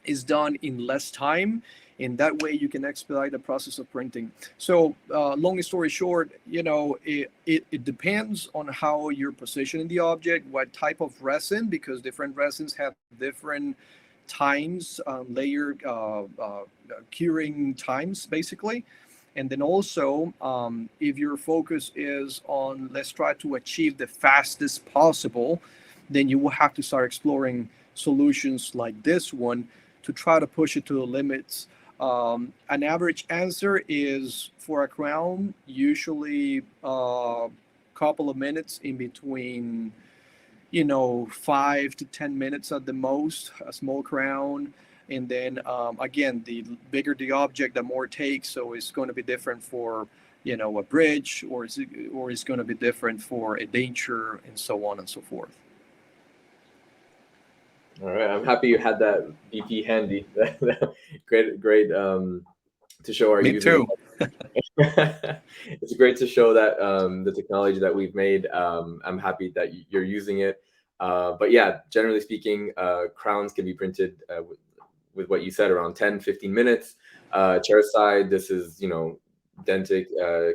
is done in less time, and that way you can expedite the process of printing. So long story short, it depends on how you're positioning the object, what type of resin, because different resins have different times, layer curing times, basically. And then also, if your focus is on, let's try to achieve the fastest possible, then you will have to start exploring solutions like this one to try to push it to the limits. An average answer is, for a crown, usually a couple of minutes, in between 5 to 10 minutes at the most, a small crown. And then again, the bigger the object, the more it takes. So it's going to be different for a bridge, or it's going to be different for a denture, and so on and so forth. All right, I'm happy you had that BP handy. Great, to show our Me too. It's great to show that the technology that we've made. I'm happy that you're using it. But yeah, generally speaking, crowns can be printed with what you said, around 10-15 minutes. Chairside, this is dentic,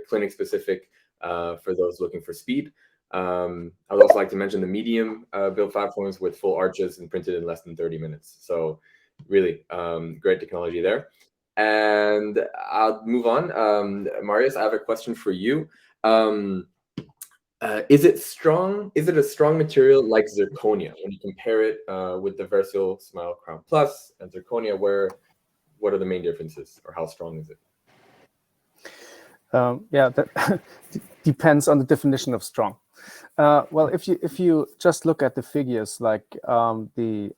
clinic specific for those looking for speed. I'd also like to mention the medium build platforms with full arches and printed in less than 30 minutes. So really great technology there. And I'll move on. Marius, I have a question for you. Is it strong? Is it a strong material like zirconia? When you compare it with the VarseoSmile Crown Plus and zirconia, what are the main differences, or how strong is it? Yeah, that depends on the definition of strong. Well, if you just look at the figures, like the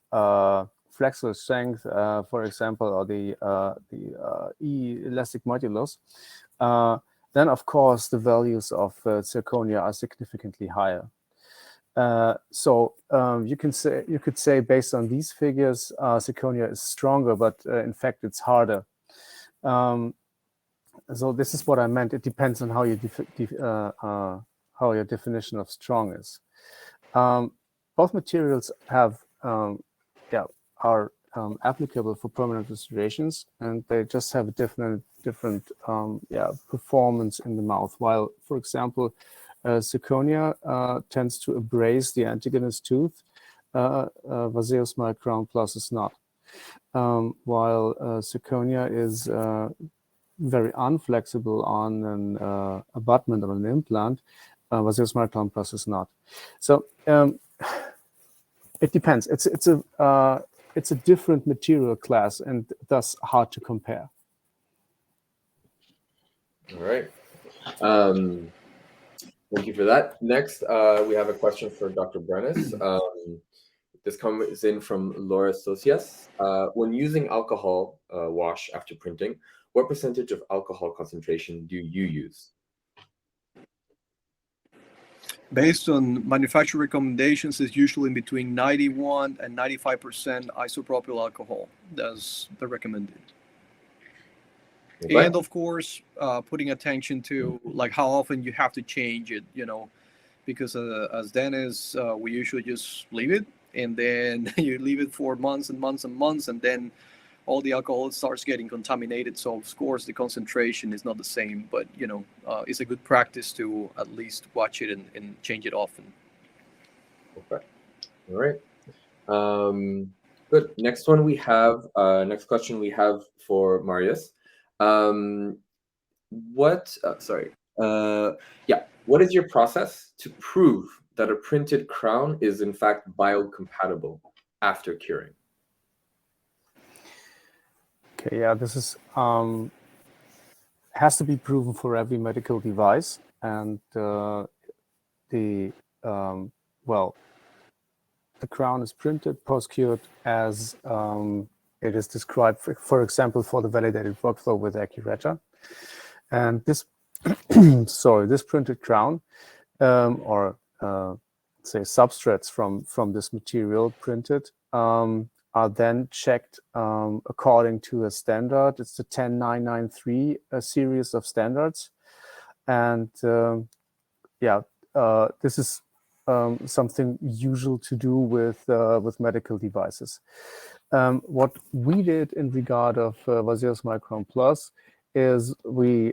flexural strength, for example, or the elastic modulus, then of course the values of zirconia are significantly higher. So you could say based on these figures, zirconia is stronger, but in fact it's harder. So this is what I meant. It depends on how your definition of strong is. Both materials have are applicable for permanent restorations, and they just have a different performance in the mouth. While, for example, zirconia tends to abrase the antigonous tooth, VarseoSmile Crown Plus is not. While zirconia is very unflexible on an abutment or an implant, VarseoSmile Crown Plus is not. So it depends. It's a different material class, and thus hard to compare. All right. Thank you for that. Next, we have a question for Dr. Brenes. This comes in from Laura Socias. When using alcohol wash after printing, what percentage of alcohol concentration do you use? Based on manufacturer recommendations, it's usually between 91 and 95% isopropyl alcohol. That's the recommended. Okay. And of course, putting attention to like how often you have to change it, because as dentists, we usually just leave it, and then you leave it for months and months and months, and then all the alcohol starts getting contaminated. So of course the concentration is not the same, but it's a good practice to at least watch it and change it often. Okay. All right. Good. Next question we have for Marius. What is your process to prove that a printed crown is in fact biocompatible after curing? Okay, yeah, this is has to be proven for every medical device, and the crown is printed post-cured as it is described, for example, for the validated workflow with Ackuretta. And this, this printed crown, or say substrates from this material printed, are then checked according to a standard. It's the 10993 series of standards, and this is something usual to do with medical devices. What we did in regard of VarseoSmile Crown Plus is we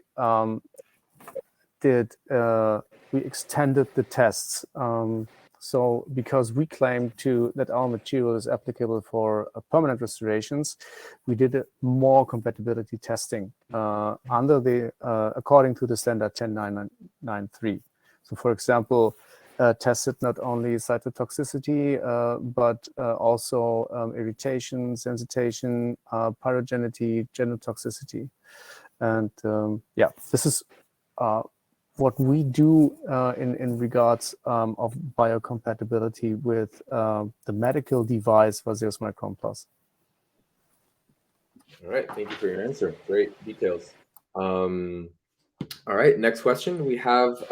extended the tests. So because we claimed that our material is applicable for permanent restorations, we did more compatibility testing according to the standard 10993. So for example, tested not only cytotoxicity, but also irritation, sensitization, pyrogenity, genotoxicity. And this is what we do in regards of biocompatibility with the medical device VarseoSmile Crown Plus. All right, thank you for your answer. Great details. All right, next question we have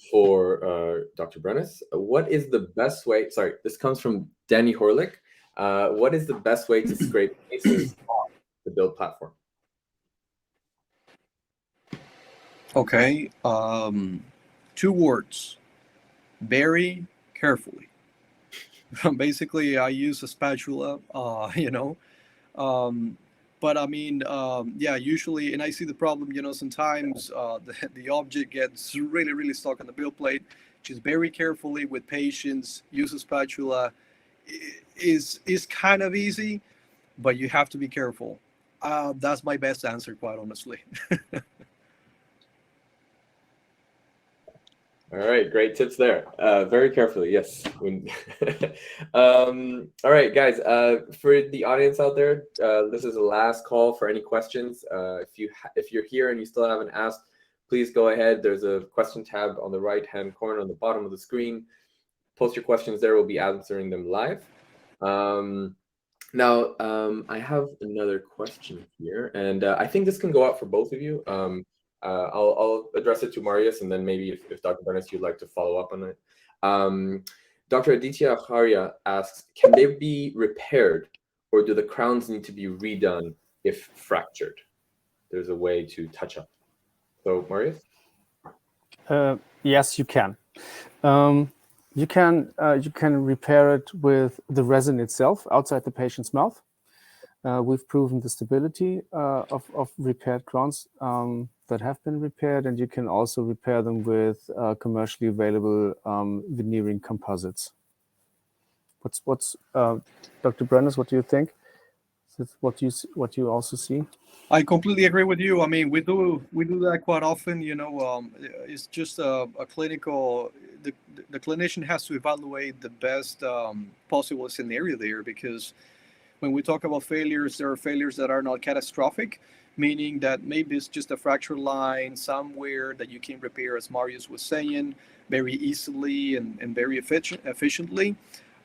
for Dr. Brenes. What is the best way? Sorry, this comes from Danny Horlick. What is the best way to scrape cases off the build platform? Okay, 2 words: very carefully. Basically, I use a spatula, but I mean, usually, and I see the problem, sometimes the object gets really, really stuck on the build plate. Just very carefully with patience, use a spatula. Is kind of easy, but you have to be careful. That's my best answer, quite honestly. All right, great tips there. Very carefully, yes. All right, guys. For the audience out there, this is the last call for any questions. If you're here and you still haven't asked, please go ahead. There's a question tab on the right-hand corner on the bottom of the screen. Post your questions there. We'll be answering them live. Now, I have another question here, and I think this can go out for both of you. I'll address it to Marius, and then maybe if Dr. Brenes, you'd like to follow up on it. Dr. Aditya Acharya asks, can they be repaired, or do the crowns need to be redone if fractured? There's a way to touch up. So, Marius? Yes, you can. You can repair it with the resin itself outside the patient's mouth. We've proven the stability of repaired crowns that have been repaired, and you can also repair them with commercially available veneering composites. What's Dr. Brenes? What do you think? Is this what you also see? I completely agree with you. I mean, we do that quite often. It's just a clinical. The clinician has to evaluate the best possible scenario there, because when we talk about failures, there are failures that are not catastrophic, meaning that maybe it's just a fractured line somewhere that you can repair, as Marius was saying, very easily and very efficiently.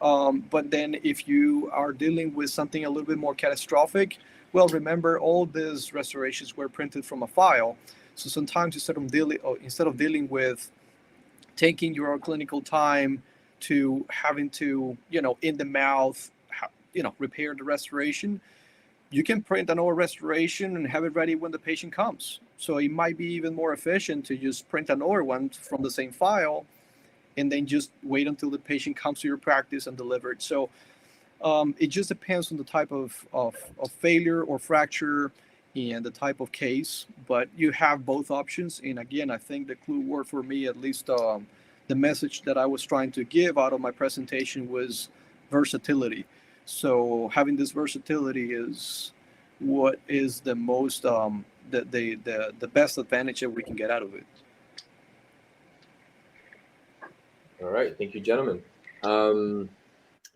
But then if you are dealing with something a little bit more catastrophic, well, remember, all these restorations were printed from a file. So sometimes instead of dealing with taking your clinical time to having to, in the mouth, repair the restoration, you can print another restoration and have it ready when the patient comes. So it might be even more efficient to just print another one from the same file and then just wait until the patient comes to your practice and deliver it. So It just depends on the type of failure or fracture and the type of case, but you have both options. And again, I think the clue word for me, at least the message that I was trying to give out of my presentation, was versatility. So having this versatility is what is the most the best advantage that we can get out of it. All right, thank you, gentlemen.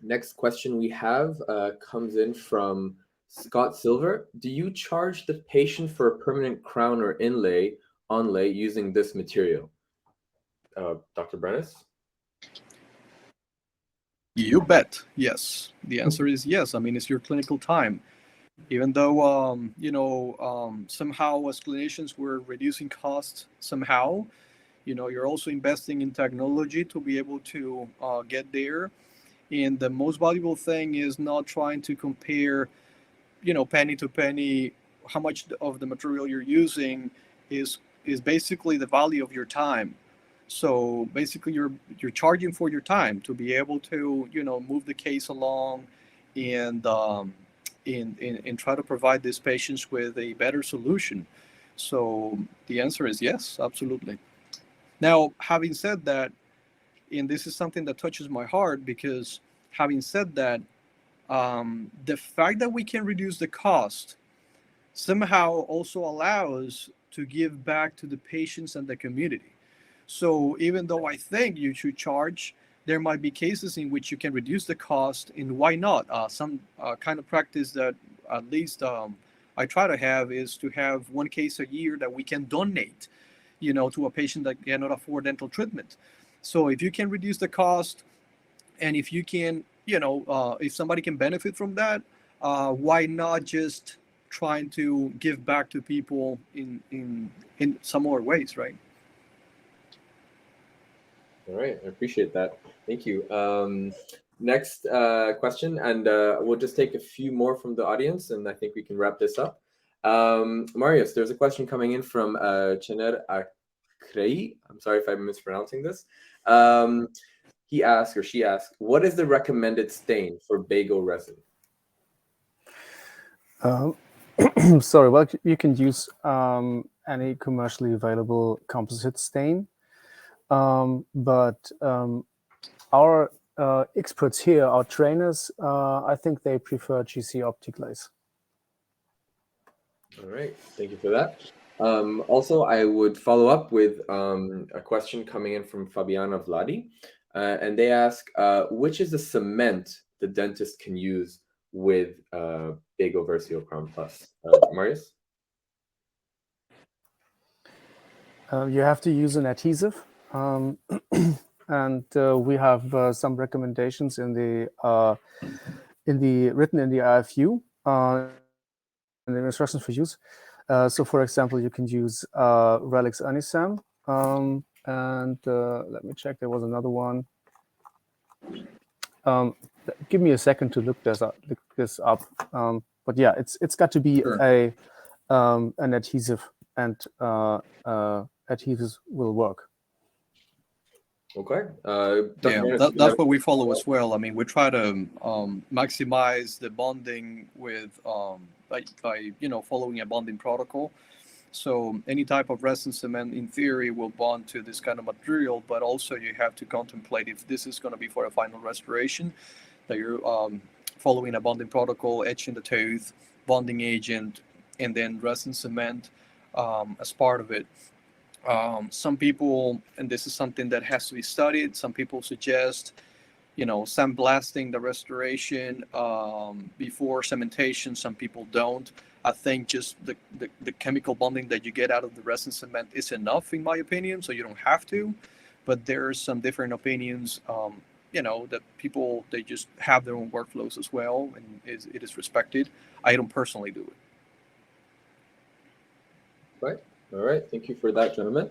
Next question we have comes in from Scott Silver. Do you charge the patient for a permanent crown or onlay using this material? Dr. Brenes? You bet. Yes. The answer is yes. I mean, it's your clinical time. Even though, somehow as clinicians, we're reducing costs somehow, you're also investing in technology to be able to get there. And the most valuable thing is not trying to compare, penny to penny. How much of the material you're using is basically the value of your time. So basically, you're charging for your time to be able to move the case along, and try to provide these patients with a better solution. So the answer is yes, absolutely. Now, having said that, and this is something that touches my heart, because having said that, the fact that we can reduce the cost somehow also allows to give back to the patients and the community. So even though I think you should charge, there might be cases in which you can reduce the cost, and why not? Some kind of practice that at least I try to have is to have one case a year that we can donate, to a patient that cannot afford dental treatment. So if you can reduce the cost, and if you can, if somebody can benefit from that, why not just trying to give back to people in some more ways, right? All right, I appreciate that. Thank you. Next question, and we'll just take a few more from the audience, and I think we can wrap this up. Marius, there's a question coming in from Chener Akrei. I'm sorry if I'm mispronouncing this. He asked, or she asked, what is the recommended stain for BEGO resin? Sorry, well, you can use any commercially available composite stain. But our experts here, our trainers, I think they prefer GC optic glaze. All right, thank you for that. Also, I would follow up with a question coming in from Fabiana Vladi, and they ask, which is the cement the dentist can use with BEGO VarseoSmile Crown Plus? Marius? You have to use an adhesive. And we have some recommendations in the written in the IFU in the instructions for use. So, for example, you can use Relix Anisam, and let me check. There was another one. Give me a second to look this up. But yeah, it's got to be sure. An adhesive, and adhesives will work. Okay. That's what we follow as well. I mean, we try to maximize the bonding with by following a bonding protocol. So any type of resin cement, in theory, will bond to this kind of material, but also you have to contemplate if this is going to be for a final restoration, that you're following a bonding protocol, etching the tooth, bonding agent, and then resin cement as part of it. Some people, and this is something that has to be studied, some people suggest, sandblasting the restoration before cementation. Some people don't. I think just the chemical bonding that you get out of the resin cement is enough, in my opinion, so you don't have to. But there are some different opinions, that people, they just have their own workflows as well, and it is respected. I don't personally do it. Right. All right. Thank you for that, gentlemen.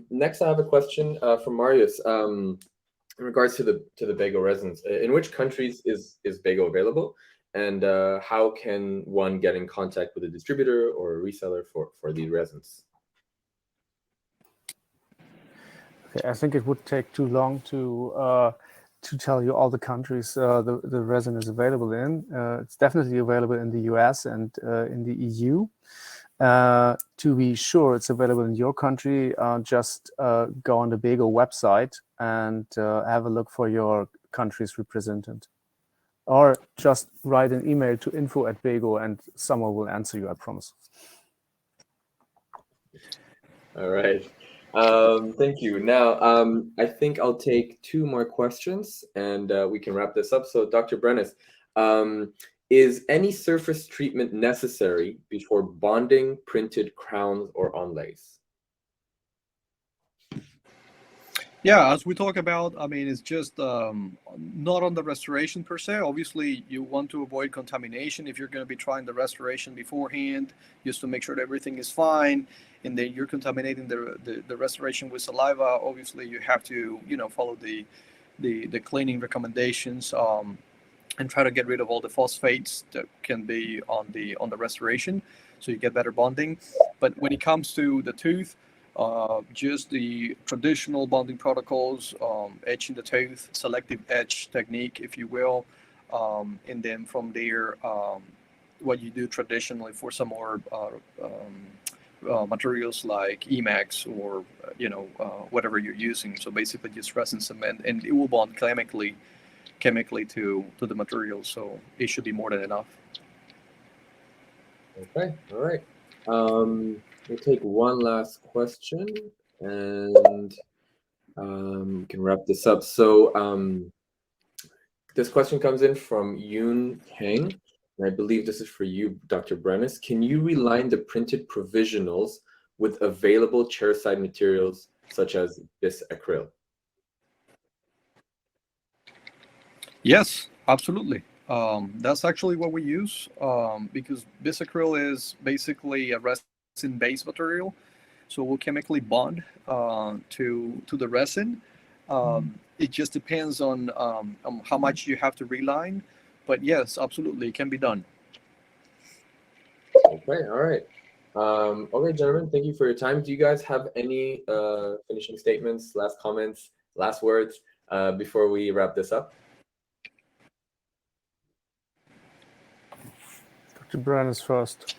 Next, I have a question from Marius in regards to the BEGO resins. In which countries is BEGO available, and how can one get in contact with a distributor or a reseller for these resins? Okay, I think it would take too long to to tell you all the countries the resin is available in. It's definitely available in the US and in the EU. To be sure it's available in your country, just go on the BEGO website and have a look for your country's representant. Or just write an email to info@BEGO and someone will answer you, I promise. All right. Thank you. Now, I think I'll take 2 more questions and we can wrap this up. So, Dr. Brenes, is any surface treatment necessary before bonding printed crowns or onlays? Yeah, as we talk about, I mean, it's just not on the restoration per se. Obviously, you want to avoid contamination if you're going to be trying the restoration beforehand, just to make sure that everything is fine. And then you're contaminating the restoration with saliva. Obviously, you have to, follow the cleaning recommendations and try to get rid of all the phosphates that can be on the restoration, so you get better bonding. But when it comes to the tooth, just the traditional bonding protocols, etching the tooth, selective etch technique, if you will, and then from there, what you do traditionally for some more materials like Emax or whatever you're using. So basically, just resin cement, and it will bond chemically to the material. So it should be more than enough. Okay. All right. We'll take one last question and we can wrap this up. So this question comes in from Yoon Kang, and I believe this is for you, Dr. Brenes. Can you reline the printed provisionals with available chairside materials such as bis acryl? Yes, absolutely. That's actually what we use because bis acryl is basically a resin-based material, so we'll chemically bond to the resin. It just depends on how much you have to reline, but yes, absolutely, it can be done. Okay, all right. Okay, gentlemen, thank you for your time. Do you guys have any finishing statements, last comments, last words before we wrap this up? Dr. Brenes first.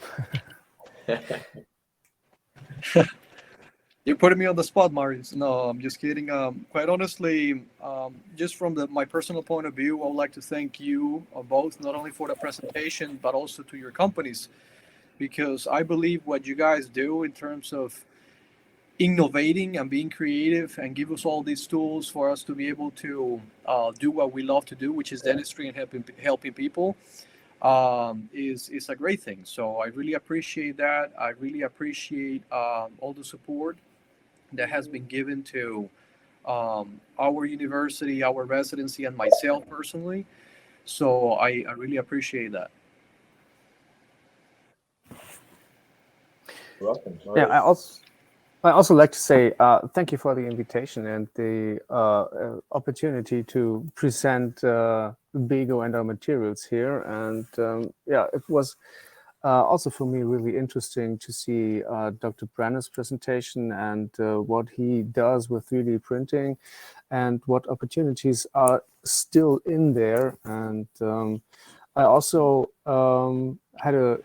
You're putting me on the spot, Marius. No, I'm just kidding. Quite honestly, just from my personal point of view, I would like to thank you both, not only for the presentation, but also to your companies, because I believe what you guys do in terms of innovating and being creative and give us all these tools for us to be able to do what we love to do, which is dentistry and helping people, is a great thing. So I really appreciate that. I really appreciate all the support that has been given to our university, our residency, and myself personally. So I really appreciate that. You're welcome. Yeah, I also like to say thank you for the invitation and the opportunity to present BEGO and our materials here. And yeah, it was also for me really interesting to see Dr. Brenes' presentation and what he does with 3D printing and what opportunities are still in there. And I also had a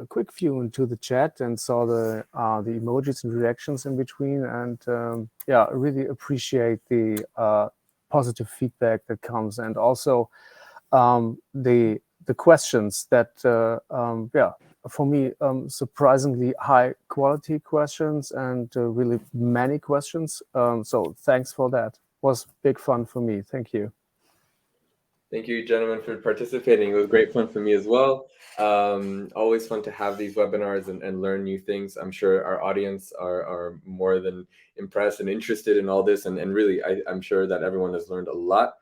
quick view into the chat and saw the emojis and reactions in between, and yeah, I really appreciate the positive feedback that comes, and also the questions that yeah, for me surprisingly high quality questions and really many questions. So thanks for that. It was big fun for me. Thank you. Thank you, gentlemen, for participating. It was great fun for me as well. Always fun to have these webinars and learn new things. I'm sure our audience are more than impressed and interested in all this. And really, I'm sure that everyone has learned a lot.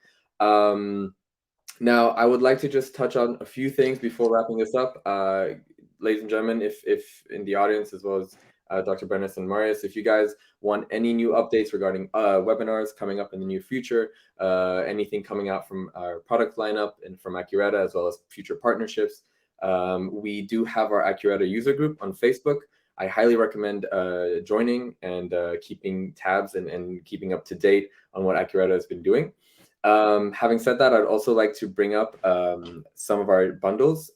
Now, I would like to just touch on a few things before wrapping this up. Ladies and gentlemen, if in the audience, as well as Dr. Brenes and Marius, if you guys want any new updates regarding webinars coming up in the near future, anything coming out from our product lineup and from Ackuretta, as well as future partnerships, we do have our Ackuretta user group on Facebook. I highly recommend joining and keeping tabs and keeping up to date on what Ackuretta has been doing. Having said that, I'd also like to bring up some of our bundles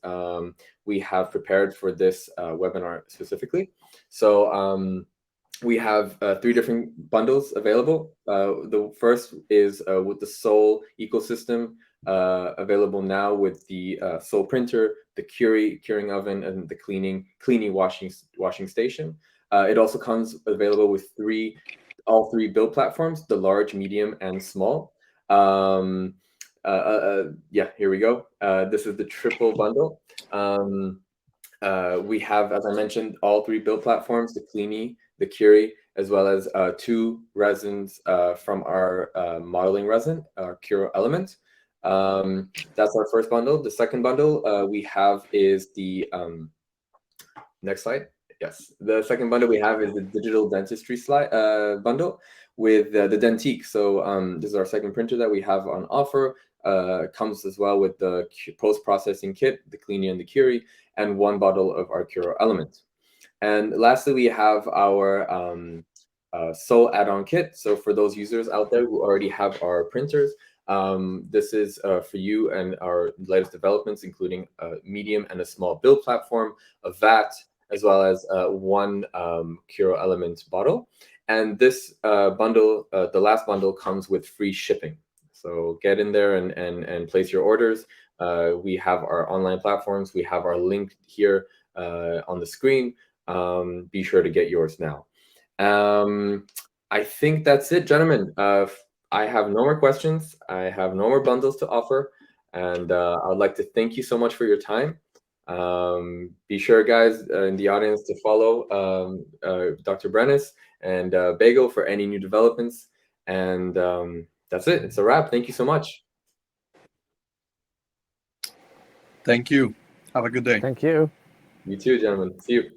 we have prepared for this webinar specifically. So we have 3 different bundles available. The first is with the Soul ecosystem, available now with the Soul printer, the curing oven, and the cleaning washing station. It also comes available with all three build platforms: the large, medium, and small. Yeah, here we go. This is the triple bundle. We have, as I mentioned, all 3 build platforms: the Cleanie, the Curie, as well as 2 resins from our modeling resin, our Curo Element. That's our first bundle. The second bundle we have is the next slide. Yes, the second bundle we have is the digital dentistry bundle with the Dentique. So this is our second printer that we have on offer. Comes as well with the post-processing kit, the Cleanie and the Curie, and 1 bottle of our Curo Element. And lastly, we have our Soul add-on kit. So for those users out there who already have our printers, this is for you and our latest developments, including a medium and a small build platform, a vat, as well as 1 Curo Element bottle. And this bundle, the last bundle, comes with free shipping. So get in there and place your orders. We have our online platforms. We have our link here on the screen. Be sure to get yours now. I think that's it, gentlemen. I have no more questions. I have no more bundles to offer. And I'd like to thank you so much for your time. Be sure, guys, in the audience to follow Dr. Brenes and BEGO for any new developments. And that's it. It's a wrap. Thank you so much. Thank you. Have a good day. Thank you. You too, gentlemen. See you.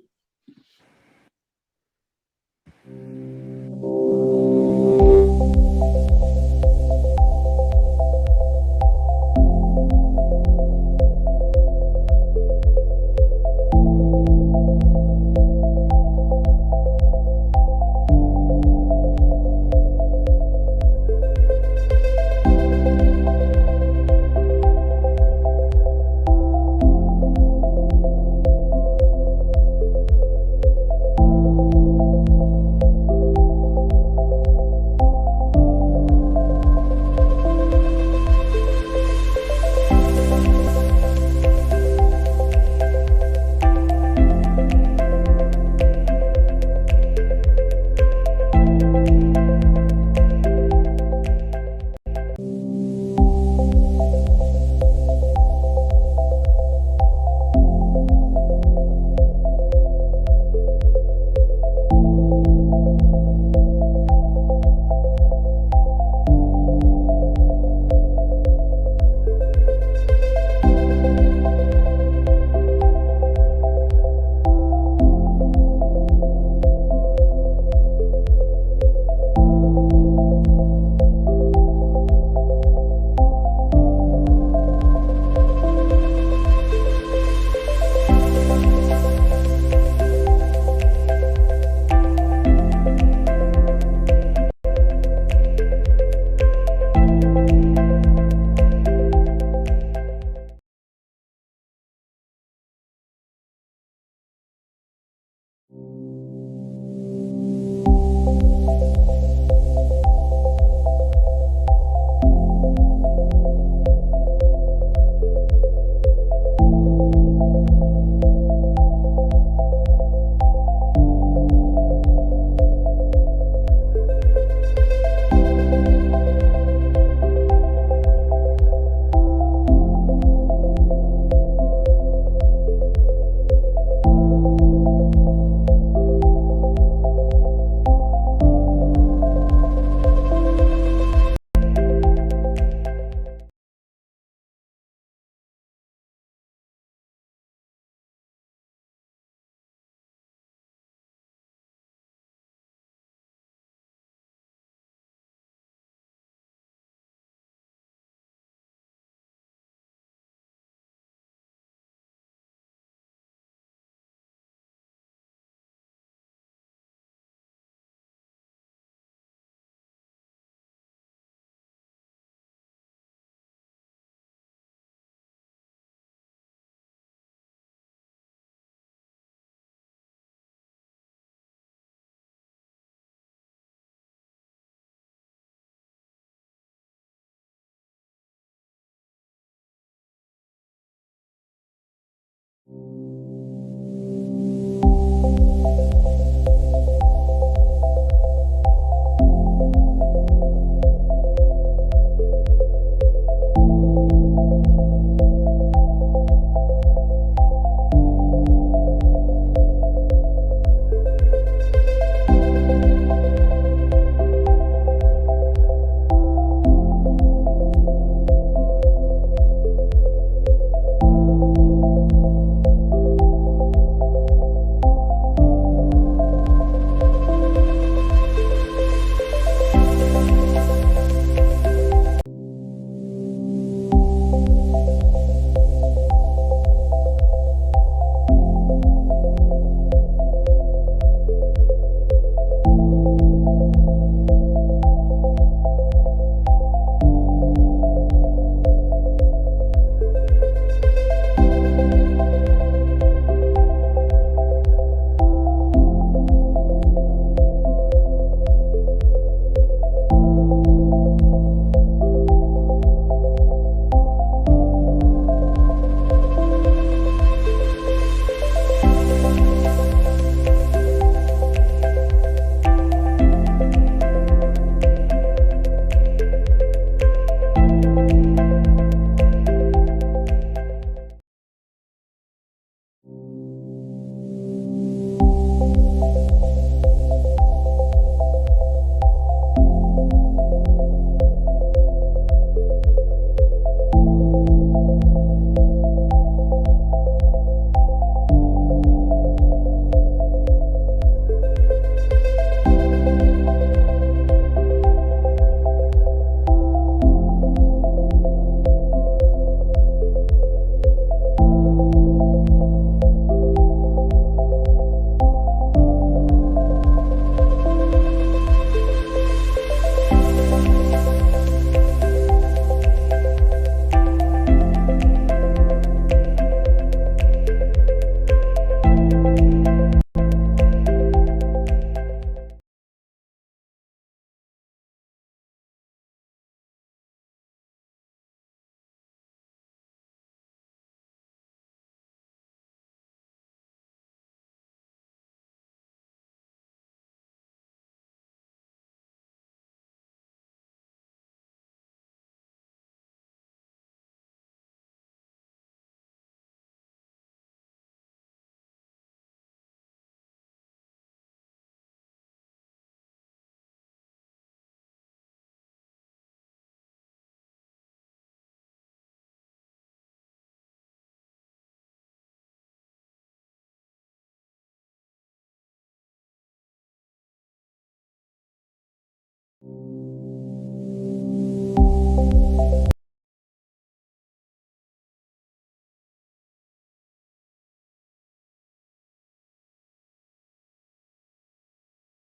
you.